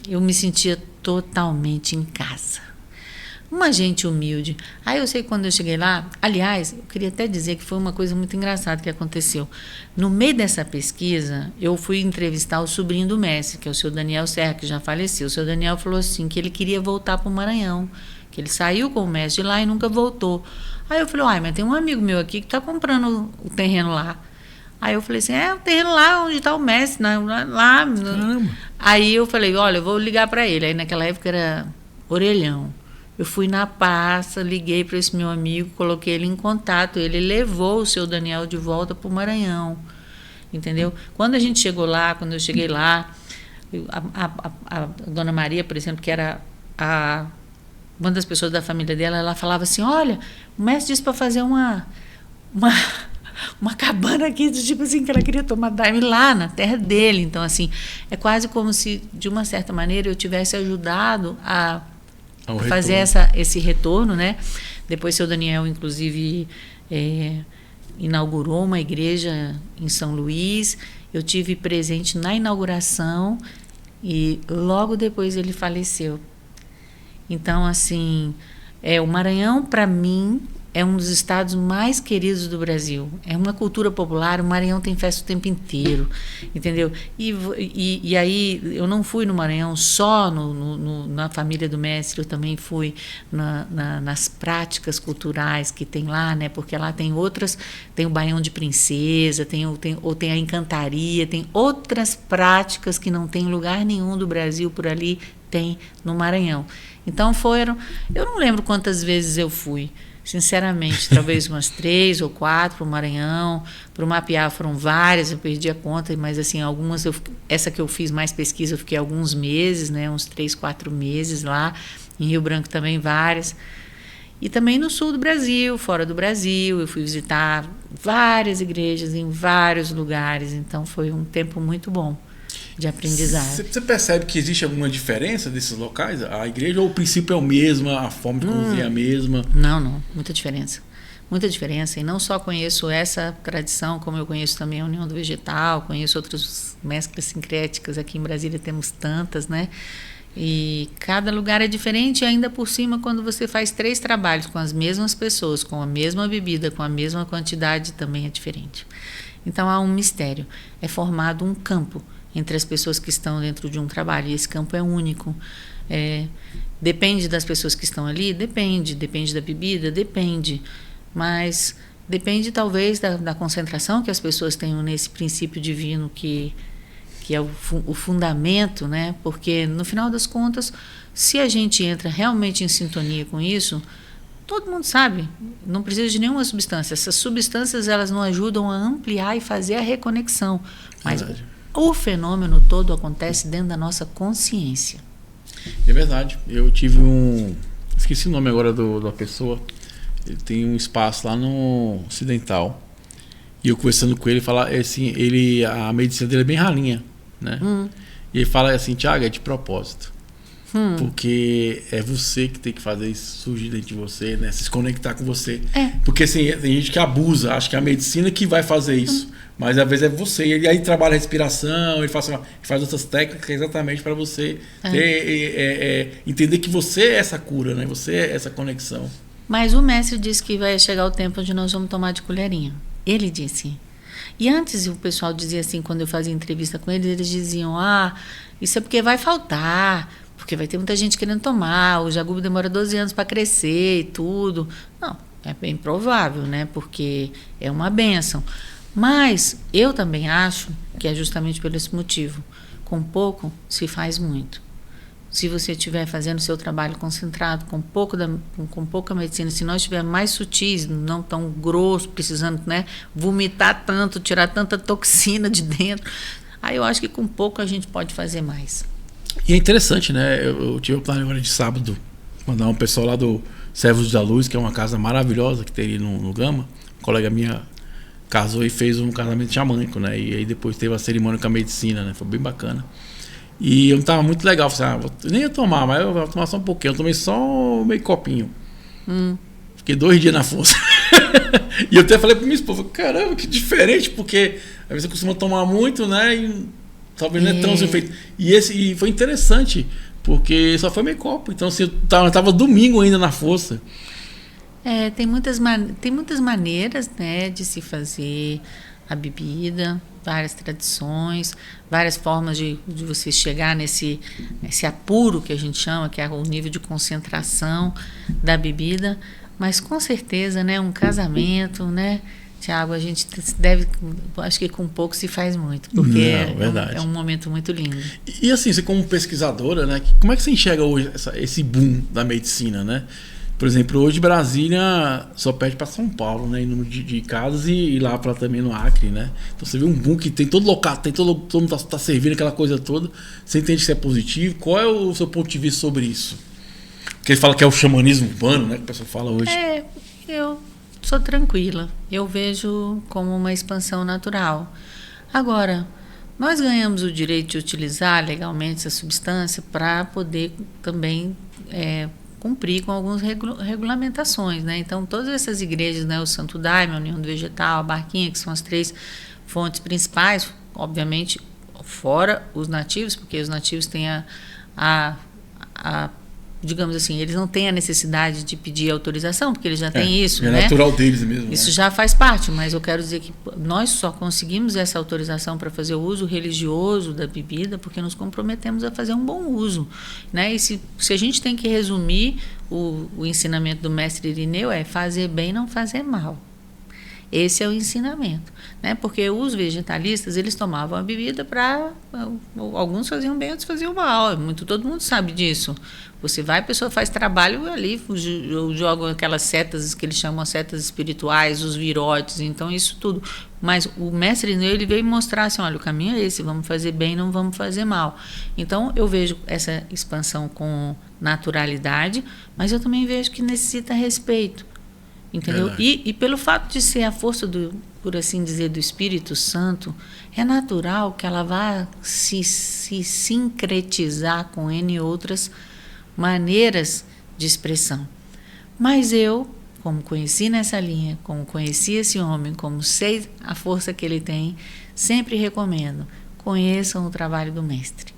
Speaker 2: eu me sentia totalmente em casa. Uma gente humilde. Aí eu sei que quando eu cheguei lá, aliás, eu queria até dizer que foi uma coisa muito engraçada que aconteceu. No meio dessa pesquisa, eu fui entrevistar o sobrinho do mestre, que é o seu Daniel Serra, que já faleceu. O seu Daniel falou assim, que ele queria voltar para o Maranhão, que ele saiu com o mestre de lá e nunca voltou. Aí eu falei, mas tem um amigo meu aqui que está comprando o terreno lá. Aí eu falei assim, o terreno lá onde está o mestre, lá. Aí eu falei, olha, eu vou ligar para ele. Aí naquela época era Orelhão. Eu fui na pasta, liguei para esse meu amigo, coloquei ele em contato. Ele levou o seu Daniel de volta para o Maranhão, entendeu? Quando a gente chegou lá, quando eu cheguei lá, a dona Maria, por exemplo, que era uma das pessoas da família dela, ela falava assim, olha, o mestre disse para fazer uma cabana aqui, do tipo assim, que ela queria tomar daime lá na terra dele. Então, assim, é quase como se, de uma certa maneira, eu tivesse ajudado a fazer esse retorno, né? Depois seu Daniel, inclusive, inaugurou uma igreja em São Luís. Eu tive presente na inauguração e logo depois ele faleceu. Então, assim, o Maranhão, para mim, é um dos estados mais queridos do Brasil. É uma cultura popular, o Maranhão tem festa o tempo inteiro, entendeu? E aí, eu não fui no Maranhão só na família do mestre, eu também fui nas práticas culturais que tem lá, né? Porque lá tem o Baião de Princesa, tem a encantaria, tem outras práticas que não tem em lugar nenhum do Brasil por ali, tem no Maranhão. Então eu não lembro quantas vezes eu fui, sinceramente, talvez umas 3 ou 4 para o Maranhão. Para o Mapiá foram várias, eu perdi a conta, mas assim, algumas, essa que eu fiz mais pesquisa, eu fiquei alguns meses, né, uns 3, 4 meses lá. Em Rio Branco também várias. E também no sul do Brasil, fora do Brasil, eu fui visitar várias igrejas em vários lugares, então foi um tempo muito bom de aprendizado.
Speaker 1: Você percebe que existe alguma diferença desses locais? A igreja ou o princípio é o mesmo, a forma de conviver é a mesma?
Speaker 2: Não, muita diferença. Muita diferença. E não só conheço essa tradição, como eu conheço também a União do Vegetal, conheço outras mesclas sincréticas. Aqui em Brasília temos tantas, né? E cada lugar é diferente, e ainda por cima, quando você faz 3 trabalhos com as mesmas pessoas, com a mesma bebida, com a mesma quantidade, também é diferente. Então há um mistério. É formado um campo entre as pessoas que estão dentro de um trabalho, e esse campo é único. Depende das pessoas que estão ali? Depende da bebida? Depende, mas depende talvez da concentração que as pessoas tenham nesse princípio divino que é o fundamento, né? Porque no final das contas, se a gente entra realmente em sintonia com isso, todo mundo sabe, não precisa de nenhuma substância. Essas substâncias, elas não ajudam a ampliar e fazer a reconexão, mas o fenômeno todo acontece dentro da nossa consciência.
Speaker 1: É verdade. Eu tive esqueci o nome agora da pessoa. Ele tem um espaço lá no Ocidental. E eu conversando com ele, falar assim, a medicina dele é bem ralinha, né? E ele fala assim, Thiago, é de propósito. Porque é você que tem que fazer isso surgir dentro de você, né? Se conectar com você. Porque assim, tem gente que abusa, acha que é a medicina que vai fazer isso. Mas às vezes é você. E aí trabalha a respiração, ele faz outras técnicas exatamente para você entender que você é essa cura, né? Você é essa conexão.
Speaker 2: Mas o mestre disse que vai chegar o tempo onde nós vamos tomar de colherinha. Ele disse. E antes o pessoal dizia assim, quando eu fazia entrevista com eles diziam, isso é porque vai faltar, porque vai ter muita gente querendo tomar, o Jagubo demora 12 anos para crescer e tudo. Não, é bem provável, né? Porque é uma bênção. Mas eu também acho que é justamente por esse motivo. Com pouco se faz muito. Se você estiver fazendo o seu trabalho concentrado, com pouca medicina, se nós estivermos mais sutis, não tão grosso, precisando, né, vomitar tanto, tirar tanta toxina de dentro, aí eu acho que com pouco a gente pode fazer mais.
Speaker 1: E é interessante, né? Eu tive o plano agora de sábado mandar um pessoal lá do Servos da Luz, que é uma casa maravilhosa que tem ali no Gama. Uma colega minha casou e fez um casamento xamânico, né? E aí depois teve a cerimônia com a medicina, né? Foi bem bacana. E eu tava muito legal, falei, nem ia tomar, mas eu vou tomar só um pouquinho. Eu tomei só meio copinho. Fiquei 2 dias na força. E eu até falei pra minha esposa, caramba, que diferente, porque às vezes você costuma tomar muito, né? E talvez não é tão efeito. E foi interessante, porque só foi meio copo. Então, assim, eu tava domingo ainda na força.
Speaker 2: Tem muitas maneiras, né, de se fazer a bebida, várias tradições, várias formas de você chegar nesse apuro que a gente chama, que é o nível de concentração da bebida, mas com certeza, né, um casamento, né, Tiago, a gente deve, acho que com pouco se faz muito, porque é um momento muito lindo.
Speaker 1: E assim, você como pesquisadora, né, como é que você enxerga hoje esse boom da medicina, né? Por exemplo, hoje Brasília só perde para São Paulo, né, em número de casos e lá para também no Acre, né? Então você vê um boom que tem todo local, todo mundo tá servindo aquela coisa toda. Você entende que isso é positivo? Qual é o seu ponto de vista sobre isso? Porque ele fala que é o xamanismo urbano, né, que o pessoal fala hoje.
Speaker 2: Eu sou tranquila. Eu vejo como uma expansão natural. Agora, nós ganhamos o direito de utilizar legalmente essa substância para poder também cumprir com algumas regulamentações, né? Então, todas essas igrejas, né, o Santo Daime, a União do Vegetal, a Barquinha, que são as 3 fontes principais, obviamente, fora os nativos, porque os nativos têm digamos assim, eles não têm a necessidade de pedir autorização, porque eles já têm isso,
Speaker 1: é
Speaker 2: né?
Speaker 1: natural deles mesmo.
Speaker 2: Isso
Speaker 1: né?
Speaker 2: já faz parte, mas eu quero dizer que nós só conseguimos essa autorização para fazer o uso religioso da bebida porque nos comprometemos a fazer um bom uso, né? E se a gente tem que resumir o ensinamento do mestre Irineu, é fazer bem, não fazer mal. Esse é o ensinamento, né? Porque os vegetalistas, eles tomavam a bebida para... Alguns faziam bem, outros faziam mal. Todo mundo sabe disso. Você vai, a pessoa faz trabalho ali, jogam aquelas setas, que eles chamam setas espirituais, os virotes, então isso tudo. Mas o mestre, ele veio mostrar assim, olha, o caminho é esse, vamos fazer bem, não vamos fazer mal. Então, eu vejo essa expansão com naturalidade, mas eu também vejo que necessita respeito. Entendeu? E pelo fato de ser a força por assim dizer, do Espírito Santo, é natural que ela vá se sincretizar com N outras maneiras de expressão. Mas eu, como conheci nessa linha, como conheci esse homem, como sei a força que ele tem, sempre recomendo, conheçam o trabalho do mestre.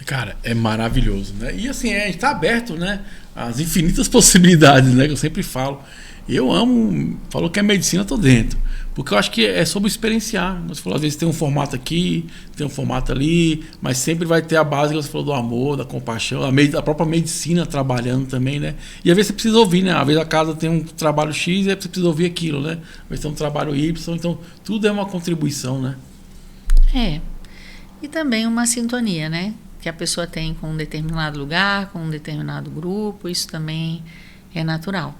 Speaker 1: Cara, é maravilhoso, né? E assim, a gente está aberto, né, às infinitas possibilidades, né, que eu sempre falo. Eu amo, falou que é medicina, eu tô dentro. Porque eu acho que é sobre experienciar. Você falou, às vezes tem um formato aqui, tem um formato ali, mas sempre vai ter a base que você falou do amor, da compaixão, a própria medicina trabalhando também, né? E às vezes você precisa ouvir, né? Às vezes a casa tem um trabalho X e aí você precisa ouvir aquilo, né? Às vezes tem um trabalho Y, então tudo é uma contribuição, né?
Speaker 2: E também uma sintonia, né? Que a pessoa tem com um determinado lugar, com um determinado grupo, isso também é natural.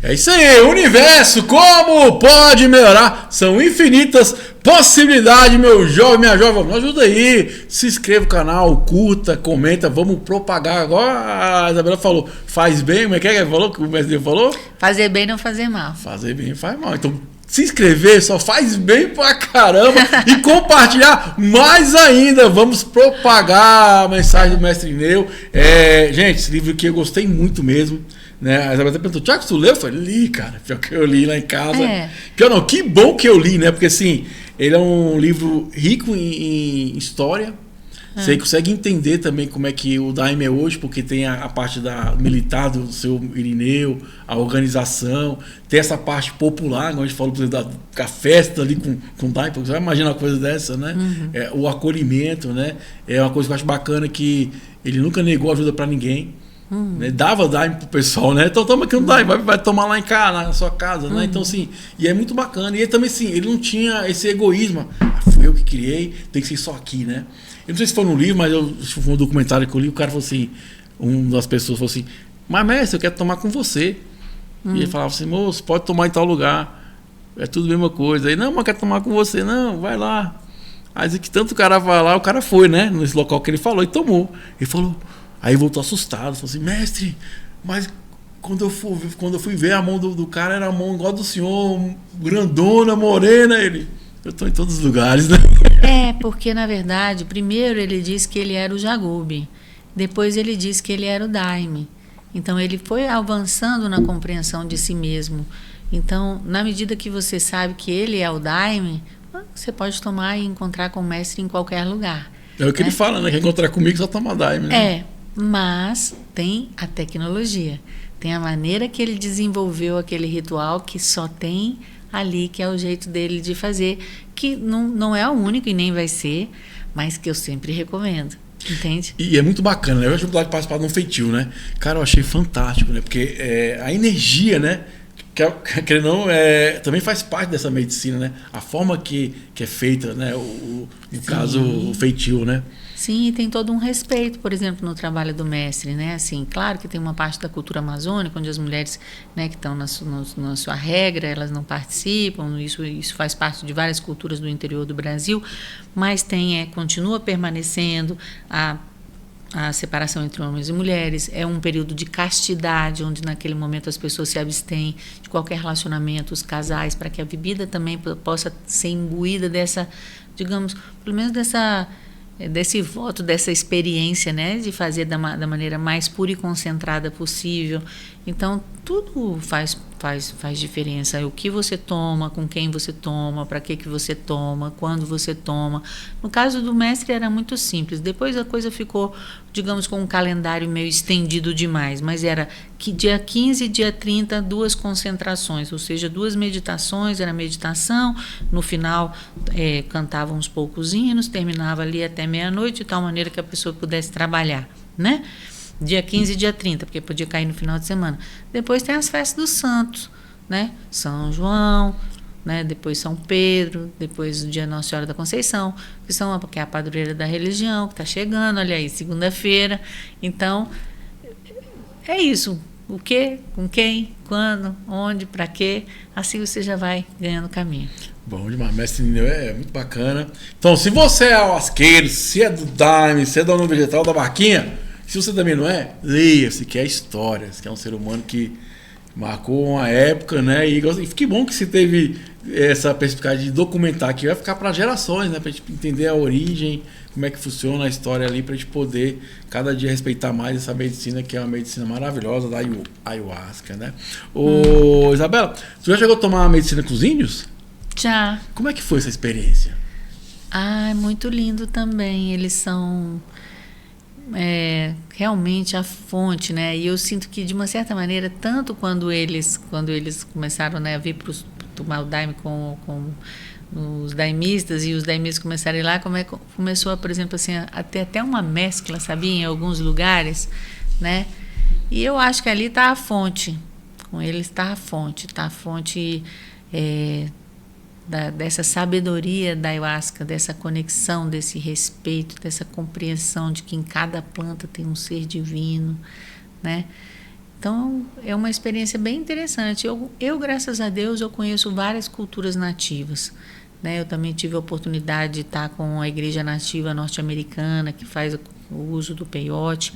Speaker 1: É isso aí, universo, como pode melhorar? São infinitas possibilidades, meu jovem, minha jovem, me ajuda aí, se inscreva no canal, curta, comenta, vamos propagar. Agora a Isabela falou, faz bem, como é que falou, que o mestre falou?
Speaker 2: Fazer bem, não fazer mal.
Speaker 1: Fazer bem, não faz mal, então se inscrever só faz bem pra caramba e compartilhar mais ainda, vamos propagar a mensagem do mestre Irineu. Gente, esse livro aqui eu gostei muito mesmo. Né? A Isabela perguntou, Tiago, tu leu? Eu falei, li, cara. Pior que eu li lá em casa. Pior não, que bom que eu li, né? Porque assim, ele é um livro rico em história, Você consegue entender também como é que o Daime é hoje, porque tem a parte militar do seu Irineu, a organização, tem essa parte popular, como a gente falou, por exemplo, da festa ali com o Daime, porque você vai imaginar uma coisa dessa, né? O acolhimento, né? É uma coisa que eu acho bacana, que ele nunca negou ajuda para ninguém. Né? Dava Daime pro pessoal, né? Então toma aqui um Daime, vai tomar lá em casa, na sua casa, né? Então assim, e é muito bacana. E ele também, assim, ele não tinha esse egoísmo. Fui eu que criei, tem que ser só aqui, né? Eu não sei se foi no livro, mas foi um documentário que eu li, o cara falou assim, uma das pessoas falou assim, mas mestre, eu quero tomar com você. E ele falava assim, moço, pode tomar em tal lugar. É tudo a mesma coisa. Aí, não, mas eu quero tomar com você. Não, vai lá. Aí que tanto o cara vai lá, o cara foi, né? Nesse local que ele falou e tomou. Ele falou... Aí voltou assustado, falou assim, mestre, mas quando eu fui ver a mão do cara, era a mão igual do senhor, grandona, morena, eu estou em todos os lugares, né?
Speaker 2: Porque na verdade, primeiro ele disse que ele era o Jagube, depois ele disse que ele era o Daime. Então ele foi avançando na compreensão de si mesmo. Então, na medida que você sabe que ele é o Daime, você pode tomar e encontrar com o mestre em qualquer lugar.
Speaker 1: É o que ele fala, né? Quer encontrar comigo, só toma Daime, né?
Speaker 2: Mas tem a tecnologia, tem a maneira que ele desenvolveu aquele ritual que só tem ali, que é o jeito dele de fazer, que não é o único e nem vai ser, mas que eu sempre recomendo, entende?
Speaker 1: E é muito bacana, né? Eu tive a oportunidade de participar de um feitio, né? Cara, eu achei fantástico, né? Porque a energia, né? Que não, também faz parte dessa medicina, né? A forma que é feita, né? No caso, o feitio, né?
Speaker 2: Sim, e tem todo um respeito, por exemplo, no trabalho do mestre, né? Assim, claro que tem uma parte da cultura amazônica, onde as mulheres, né, que estão na sua regra, elas não participam, isso faz parte de várias culturas do interior do Brasil, mas continua permanecendo a separação entre homens e mulheres, é um período de castidade, onde naquele momento as pessoas se abstêm de qualquer relacionamento, os casais, para que a bebida também possa ser imbuída dessa, digamos, pelo menos desse voto, dessa experiência, né, de fazer da maneira mais pura e concentrada possível. Então, tudo faz diferença. O que você toma, com quem você toma, para que você toma, quando você toma. No caso do mestre era muito simples. Depois a coisa ficou, digamos, com um calendário meio estendido demais, mas era que dia 15 e dia 30, 2 concentrações, ou seja, 2 meditações, era meditação, no final cantavam uns poucos hinos, terminava ali até meia-noite, de tal maneira que a pessoa pudesse trabalhar, né? Dia 15 e dia 30, porque podia cair no final de semana. Depois tem as festas dos santos, né? São João, né? Depois São Pedro, depois o dia Nossa Senhora da Conceição, que é a padroeira da religião, que está chegando, olha aí, segunda-feira. Então, é isso. O que, com quem, quando, onde, para quê, assim você já vai ganhando caminho.
Speaker 1: Bom demais, mestre Irineu é muito bacana. Então, se você é asqueiro, se é do Daime, se é da União Vegetal, da Barquinha, se você também não é, leia, se quer história, se quer um ser humano que marcou uma época, né? E que bom que você teve essa perspicácia de documentar, que vai ficar para gerações, né? Para a gente entender a origem, como é que funciona a história ali, para a gente poder cada dia respeitar mais essa medicina, que é uma medicina maravilhosa da ayahuasca, né? Ô, Isabela, você já chegou a tomar a medicina com os índios?
Speaker 2: Já.
Speaker 1: Como é que foi essa experiência?
Speaker 2: É muito lindo também. Eles são realmente a fonte, né? E eu sinto que, de uma certa maneira, tanto quando eles começaram, né, a vir para tomar o daime com os daimistas, e os daimistas começaram a ir lá, começou, por exemplo, assim, a ter até uma mescla, sabia, em alguns lugares, né? E eu acho que ali está a fonte, com eles está a fonte dessa sabedoria da ayahuasca, dessa conexão, desse respeito, dessa compreensão de que em cada planta tem um ser divino, né? Então, é uma experiência bem interessante. Eu, graças a Deus, eu conheço várias culturas nativas, né? Eu também tive a oportunidade de estar com a igreja nativa norte-americana, que faz o uso do peyote.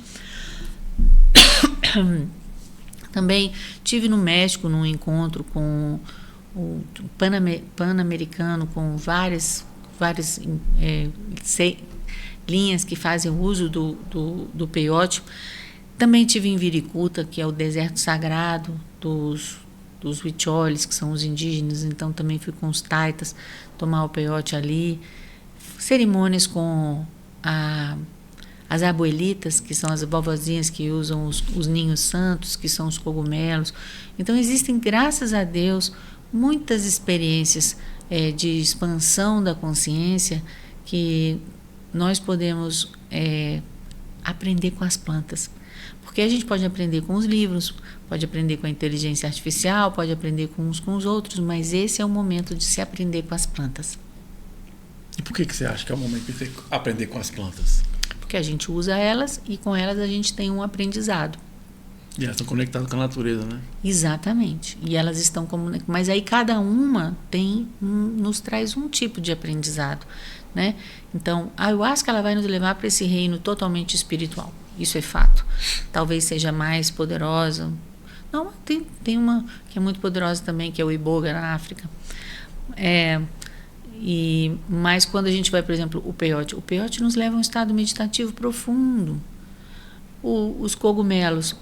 Speaker 2: Também tive no México, num encontro com o pan-americano, com várias linhas que fazem o uso do peyote. Também tive em Viricuta, que é o deserto sagrado dos Huicholes, que são os indígenas. Então também fui com os taitas tomar o peyote ali. Cerimônias com as abuelitas, que são as vovozinhas que usam os ninhos santos, que são os cogumelos. Então, existem, graças a Deus, muitas experiências de expansão da consciência que nós podemos aprender com as plantas. Porque a gente pode aprender com os livros, pode aprender com a inteligência artificial, pode aprender com uns com os outros, mas esse é o momento de se aprender com as plantas.
Speaker 1: E por que você acha que é o momento de você aprender com as plantas?
Speaker 2: Porque a gente usa elas e com elas a gente tem um aprendizado.
Speaker 1: E elas estão conectadas com a natureza, né?
Speaker 2: Exatamente. E elas estão mas aí cada uma nos traz um tipo de aprendizado, né? Então, a ayahuasca ela vai nos levar para esse reino totalmente espiritual. Isso é fato. Talvez seja mais poderosa. Não, tem uma que é muito poderosa também, que é o iboga na África. Mas quando a gente vai, por exemplo, o peyote nos leva a um estado meditativo profundo. Os cogumelos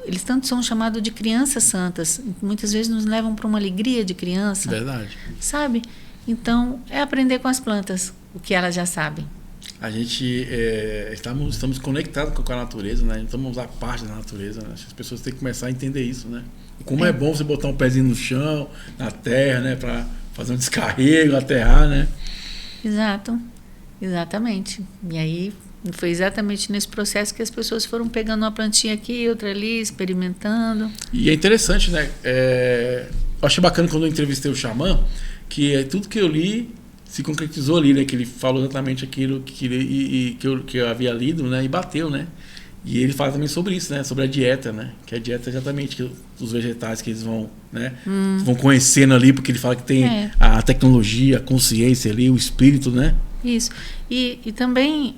Speaker 2: eles tanto são chamados de crianças santas, muitas vezes nos levam para uma alegria de criança.
Speaker 1: Verdade.
Speaker 2: Sabe? Então, é aprender com as plantas o que elas já sabem.
Speaker 1: A gente estamos conectados com a natureza, né? Estamos a parte da natureza, né? As pessoas têm que começar a entender isso, né? Como é bom você botar um pezinho no chão, na terra, né? Para fazer um descarrego, aterrar, né?
Speaker 2: Exatamente. E aí foi exatamente nesse processo que as pessoas foram pegando uma plantinha aqui, outra ali, experimentando.
Speaker 1: E é interessante, né? Eu achei bacana quando eu entrevistei o xamã, que tudo que eu li se concretizou ali, né? Que ele falou exatamente aquilo que eu havia lido, né? E bateu, né? E ele fala também sobre isso, né? Sobre a dieta, né? Que a dieta é exatamente os vegetais que eles vão, né? Vão conhecendo ali, porque ele fala que tem a tecnologia, a consciência ali, o espírito, né?
Speaker 2: Isso. E também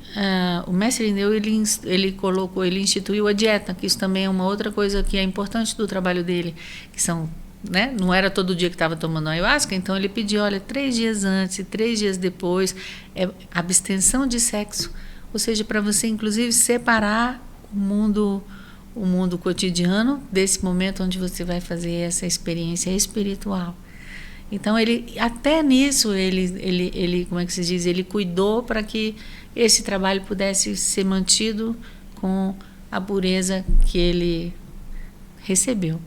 Speaker 2: o mestre Irineu, ele instituiu a dieta, que isso também é uma outra coisa que é importante do trabalho dele, que são, né? Não era todo dia que estava tomando ayahuasca, então ele pediu, olha, 3 dias antes e 3 dias depois, abstenção de sexo, ou seja, para você inclusive separar o mundo cotidiano desse momento onde você vai fazer essa experiência espiritual. Então até nisso ele como é que se diz, ele cuidou para que esse trabalho pudesse ser mantido com a pureza que ele recebeu.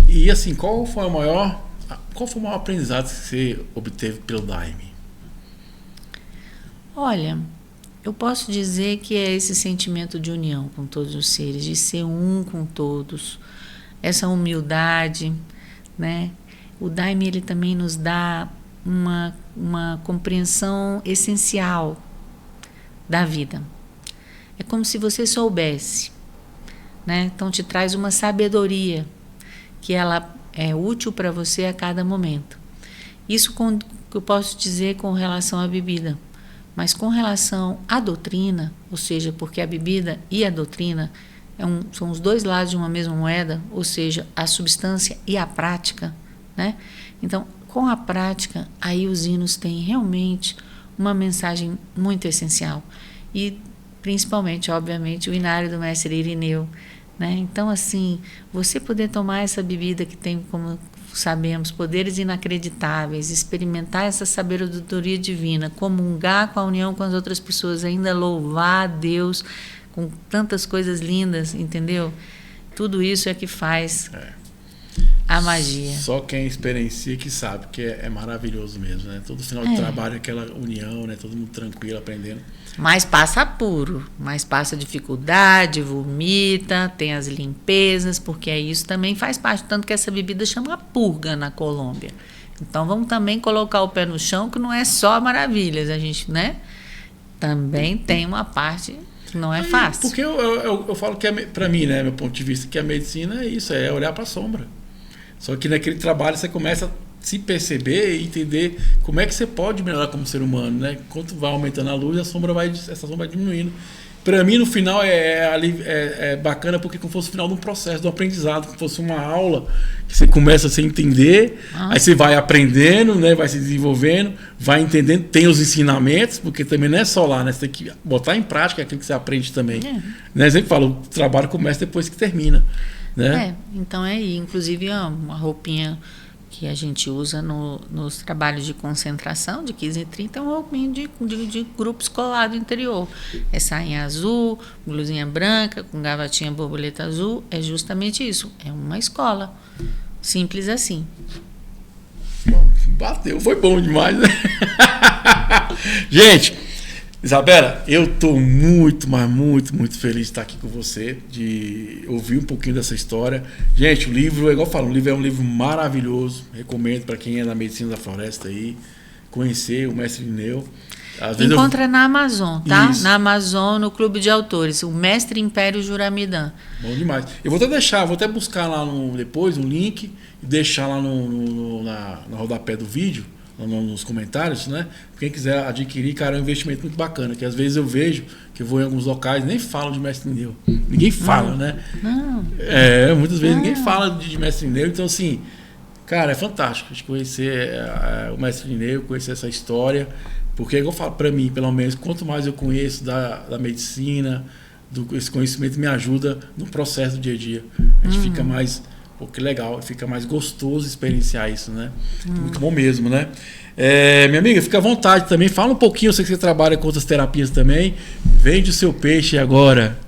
Speaker 1: E assim, qual foi o maior aprendizado que você obteve pelo Daime?
Speaker 2: Olha, eu posso dizer que é esse sentimento de união com todos os seres, de ser um com todos, essa humildade, né? O Daime, ele também nos dá uma compreensão essencial da vida. É como se você soubesse, né? Então te traz uma sabedoria que ela é útil para você a cada momento. Isso que eu posso dizer com relação à bebida. Mas com relação à doutrina, ou seja, porque a bebida e a doutrina são os dois lados de uma mesma moeda, ou seja, a substância e a prática, né? Então, com a prática, aí os hinos têm realmente uma mensagem muito essencial. E, principalmente, obviamente, o inário do mestre Irineu, né? Então, assim, você poder tomar essa bebida que tem, como sabemos, poderes inacreditáveis, experimentar essa sabedoria divina, comungar com a união com as outras pessoas, ainda louvar a Deus com tantas coisas lindas, entendeu? Tudo isso é que faz a magia.
Speaker 1: Só quem experiencia que sabe que é maravilhoso mesmo, né? Todo final de trabalho, aquela união, né? Todo mundo tranquilo, aprendendo.
Speaker 2: Mas passa apuro, mas passa dificuldade, vomita, tem as limpezas, porque isso também faz parte, tanto que essa bebida chama purga na Colômbia. Então vamos também colocar o pé no chão, que não é só maravilhas, a gente, né? Também tem uma parte que não é fácil.
Speaker 1: Porque eu falo que, para mim, né, meu ponto de vista, que a medicina é isso, é olhar para a sombra. Só que naquele trabalho você começa a se perceber e entender como é que você pode melhorar como ser humano, né? Enquanto vai aumentando a luz, essa sombra vai diminuindo. Para mim, no final, é bacana, porque como fosse o final de um processo, de um aprendizado, como fosse uma aula, que você começa a se entender, aí você vai aprendendo, né? Vai se desenvolvendo, vai entendendo, tem os ensinamentos, porque também não é só lá, né? Você tem que botar em prática aquilo que você aprende também. Né? Eu sempre falo, o trabalho começa depois que termina. Né?
Speaker 2: Então inclusive uma roupinha que a gente usa nos trabalhos de concentração, de 15 e 30, é um roupinho de grupo escolar do interior. É sainha azul, blusinha branca, com gravatinha borboleta azul. É justamente isso. É uma escola. Simples assim.
Speaker 1: Bateu, foi bom demais, né? Gente, Isabela, eu estou muito, mas muito, muito feliz de estar aqui com você, de ouvir um pouquinho dessa história. Gente, o livro, igual eu falo, o livro é um livro maravilhoso. Recomendo para quem é da medicina da floresta aí, conhecer o mestre Irineu.
Speaker 2: Encontra na Amazon, tá? Isso. Na Amazon, no Clube de Autores, o Mestre Império Juramidã.
Speaker 1: Bom demais. Eu vou até buscar lá depois um link e deixar lá no rodapé do vídeo, nos comentários, né? Quem quiser adquirir, cara, é um investimento muito bacana, que às vezes eu vejo que eu vou em alguns locais nem falam de Mestre Irineu. Ninguém fala, né?
Speaker 2: Não.
Speaker 1: Muitas vezes ninguém fala de Mestre Irineu, então assim, cara, é fantástico de conhecer o Mestre Irineu, conhecer essa história. Porque, igual eu falo, para mim, pelo menos, quanto mais eu conheço da medicina, esse conhecimento me ajuda no processo do dia a dia. A gente fica mais, pô, que legal, fica mais gostoso experienciar isso, né? Muito bom mesmo, né? Minha amiga, fica à vontade também, fala um pouquinho, eu sei que você trabalha com outras terapias também, vende o seu peixe agora.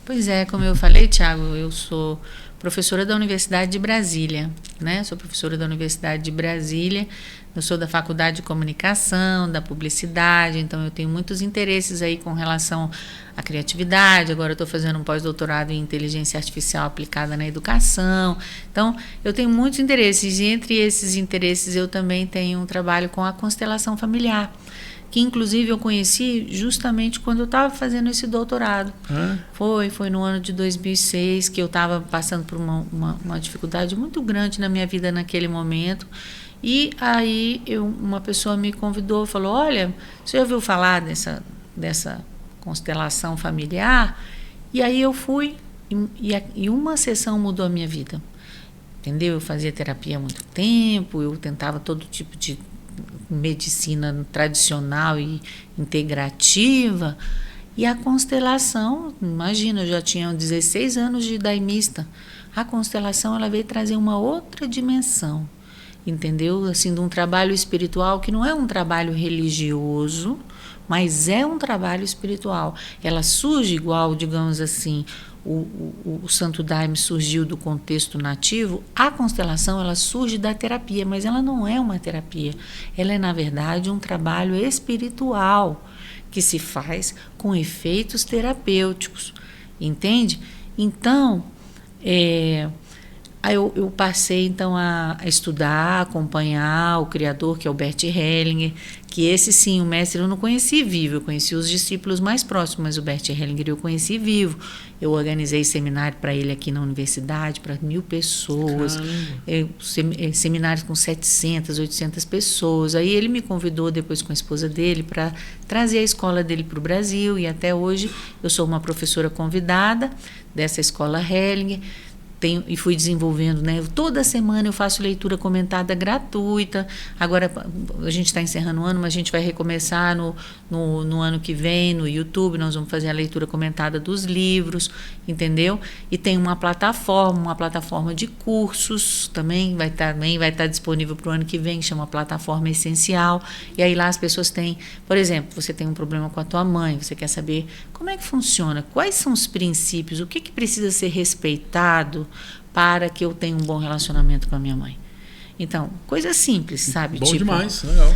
Speaker 2: Pois é, como eu falei, Thiago, eu sou professora da Universidade de Brasília, né? Sou professora da Universidade de Brasília, eu sou da Faculdade de Comunicação, da Publicidade, então eu tenho muitos interesses aí com relação à criatividade. Agora eu estou fazendo um pós-doutorado em inteligência artificial aplicada na educação. Então, eu tenho muitos interesses, e entre esses interesses eu também tenho um trabalho com a constelação familiar, que inclusive eu conheci justamente quando eu estava fazendo esse doutorado. Foi no ano de 2006 que eu estava passando por uma dificuldade muito grande na minha vida naquele momento. E aí uma pessoa me convidou, falou, olha, você já ouviu falar dessa constelação familiar? E aí eu fui, e uma sessão mudou a minha vida. Entendeu? Eu fazia terapia há muito tempo, eu tentava todo tipo de medicina tradicional e integrativa, e a constelação, imagina, eu já tinha 16 anos de daimista, a constelação ela veio trazer uma outra dimensão, entendeu? Assim, de um trabalho espiritual que não é um trabalho religioso, mas é um trabalho espiritual. Ela surge igual, digamos assim, o Santo Daime surgiu do contexto nativo, a constelação ela surge da terapia, mas ela não é uma terapia. Ela é, na verdade, um trabalho espiritual que se faz com efeitos terapêuticos, entende? Então, eu passei então a estudar, a acompanhar o criador, que é o Bert Hellinger, que esse sim, o mestre eu não conheci vivo, eu conheci os discípulos mais próximos, mas o Bert Hellinger eu conheci vivo. Eu organizei seminário para ele aqui na universidade, para 1.000 pessoas, seminários com 700, 800 pessoas. Aí ele me convidou depois com a esposa dele para trazer a escola dele para o Brasil, e até hoje eu sou uma professora convidada dessa escola Hellinger. E fui desenvolvendo, né? Toda semana eu faço leitura comentada gratuita. Agora a gente está encerrando o ano, mas a gente vai recomeçar no ano que vem, no YouTube. Nós vamos fazer a leitura comentada dos livros, entendeu? E tem uma plataforma de cursos também vai estar disponível para o ano que vem, que chama Plataforma Essencial. E aí lá as pessoas têm, por exemplo, você tem um problema com a tua mãe, você quer saber como é que funciona, quais são os princípios, o que precisa ser respeitado para que eu tenha um bom relacionamento com a minha mãe. Então, coisa simples, sabe?
Speaker 1: Bom demais, legal.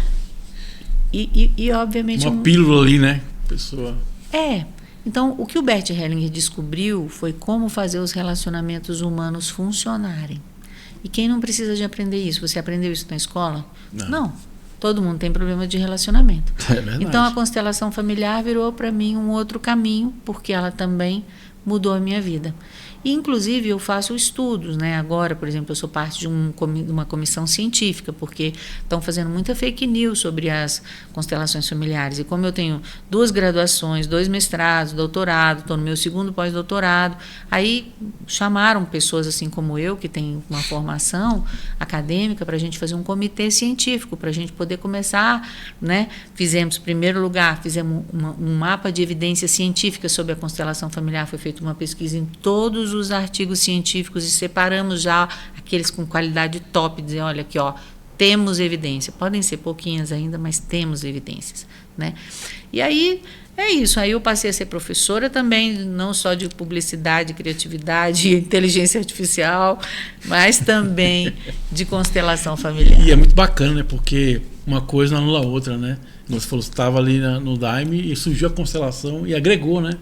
Speaker 2: E obviamente...
Speaker 1: Uma pílula ali, né? Pessoa...
Speaker 2: Então, o que o Bert Hellinger descobriu foi como fazer os relacionamentos humanos funcionarem. E quem não precisa de aprender isso? Você aprendeu isso na escola? Não. Todo mundo tem problema de relacionamento.
Speaker 1: É verdade.
Speaker 2: Então, a constelação familiar virou para mim um outro caminho, porque ela também mudou a minha vida. E, inclusive, eu faço estudos, né? Agora, por exemplo, eu sou parte de uma comissão científica, porque estão fazendo muita fake news sobre as constelações familiares. E como eu tenho 2 graduações, 2 mestrados, doutorado, estou no meu 2º pós-doutorado, aí chamaram pessoas assim como eu, que tem uma formação acadêmica, para a gente fazer um comitê científico, para a gente poder começar, né? Fizemos, em primeiro lugar, um mapa de evidência científica sobre a constelação familiar. Foi feita uma pesquisa em todos os artigos científicos e separamos já aqueles com qualidade top, dizer, olha aqui, ó, temos evidência. Podem ser pouquinhas ainda, mas temos evidências, né? E aí é isso. Aí eu passei a ser professora também, não só de publicidade, criatividade e inteligência artificial, mas também de constelação familiar.
Speaker 1: E é muito bacana, né? Porque uma coisa não anula a outra, né? Você falou que estava ali no Daime e surgiu a constelação e agregou, né?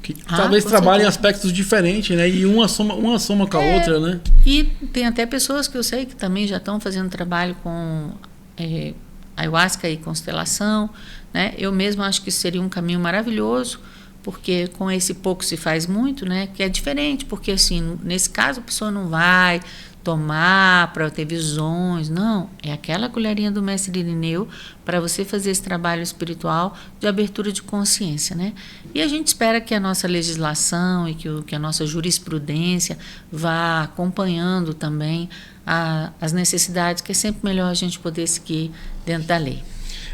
Speaker 1: Que talvez trabalhem em aspectos diferentes, né? E uma soma com a outra, né?
Speaker 2: E tem até pessoas que eu sei que também já estão fazendo trabalho com ayahuasca e constelação, né? Eu mesmo acho que seria um caminho maravilhoso, porque com esse pouco se faz muito, né? Que é diferente, porque assim, nesse caso a pessoa não vai tomar para ter visões, não, é aquela colherinha do mestre Irineu para você fazer esse trabalho espiritual de abertura de consciência, né? E a gente espera que a nossa legislação e que a nossa jurisprudência vá acompanhando também as necessidades, que é sempre melhor a gente poder seguir dentro da lei.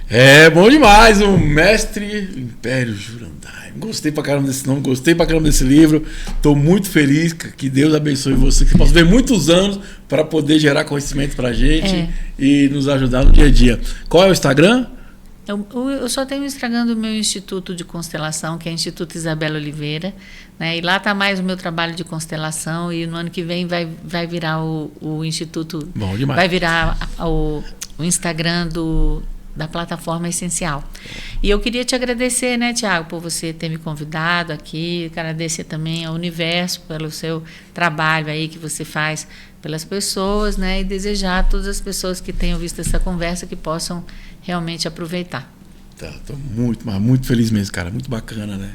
Speaker 1: É bom demais, o Mestre Império Jurandaime. Gostei pra caramba desse nome, gostei pra caramba desse livro. Estou muito feliz, que Deus abençoe você, que você possa ver muitos anos para poder gerar conhecimento pra gente e nos ajudar no dia a dia. Qual é o Instagram?
Speaker 2: Eu só tenho o Instagram do meu Instituto de Constelação, que é Instituto Isabela Oliveira, né? E lá está mais o meu trabalho de constelação, e no ano que vem vai virar o Instituto.
Speaker 1: Bom demais.
Speaker 2: Vai virar o Instagram da plataforma Essencial. E eu queria te agradecer, né, Tiago, por você ter me convidado aqui, agradecer também ao Universo pelo seu trabalho aí que você faz pelas pessoas, né, e desejar a todas as pessoas que tenham visto essa conversa que possam realmente aproveitar.
Speaker 1: Estou muito feliz mesmo, cara, muito bacana, né?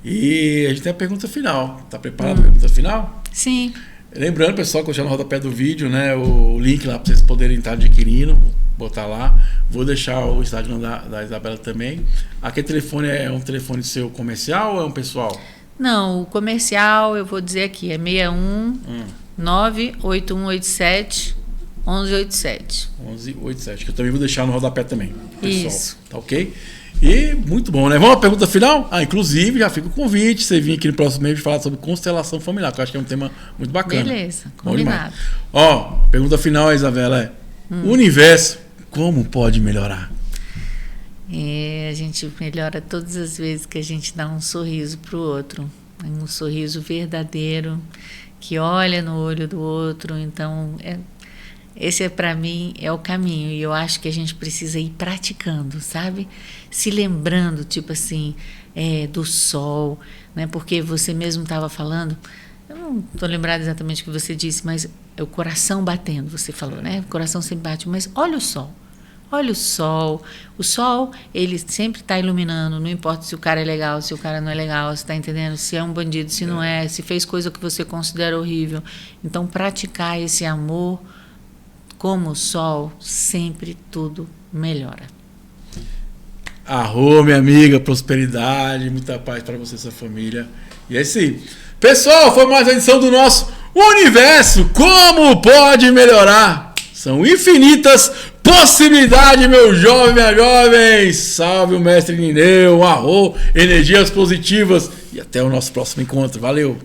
Speaker 1: E a gente tem a pergunta final. Tá preparado para a pergunta final?
Speaker 2: Sim.
Speaker 1: Lembrando, pessoal, que eu já no rodapé do vídeo, né, o link lá para vocês poderem estar adquirindo, botar lá. Vou deixar o Instagram da Isabela também. Aquele telefone é um telefone seu comercial ou é um pessoal?
Speaker 2: Não, o comercial, eu vou dizer aqui, é 61 98187 1187.
Speaker 1: 1187, que eu também vou deixar no rodapé também, pessoal.
Speaker 2: Isso.
Speaker 1: Tá ok? E muito bom, né? Vamos à pergunta final? Inclusive, já fica o convite, você vir aqui no próximo mês falar sobre constelação familiar, que eu acho que é um tema muito bacana.
Speaker 2: Beleza, combinado.
Speaker 1: Ó, pergunta final, Isabela, o universo, como pode melhorar?
Speaker 2: A gente melhora todas as vezes que a gente dá um sorriso para o outro, um sorriso verdadeiro, que olha no olho do outro. Então, esse para mim é o caminho, e eu acho que a gente precisa ir praticando, sabe? Se lembrando, tipo assim, do sol, né? Porque você mesmo estava falando, eu não estou lembrada exatamente o que você disse, mas é o coração batendo, você falou, né? O coração sempre bate, mas olha o sol. Olha o sol, ele sempre está iluminando, não importa se o cara é legal, se o cara não é legal, você está entendendo? Se é um bandido, se não é, se fez coisa que você considera horrível. Então, praticar esse amor como o sol, sempre tudo melhora.
Speaker 1: Arro, minha amiga, prosperidade, muita paz para você e sua família. E é isso aí. Pessoal, foi mais uma edição do nosso Universo, como pode melhorar? São infinitas possibilidades, meu jovem, minha jovem. Salve o mestre Irineu, arro, energias positivas. E até o nosso próximo encontro. Valeu!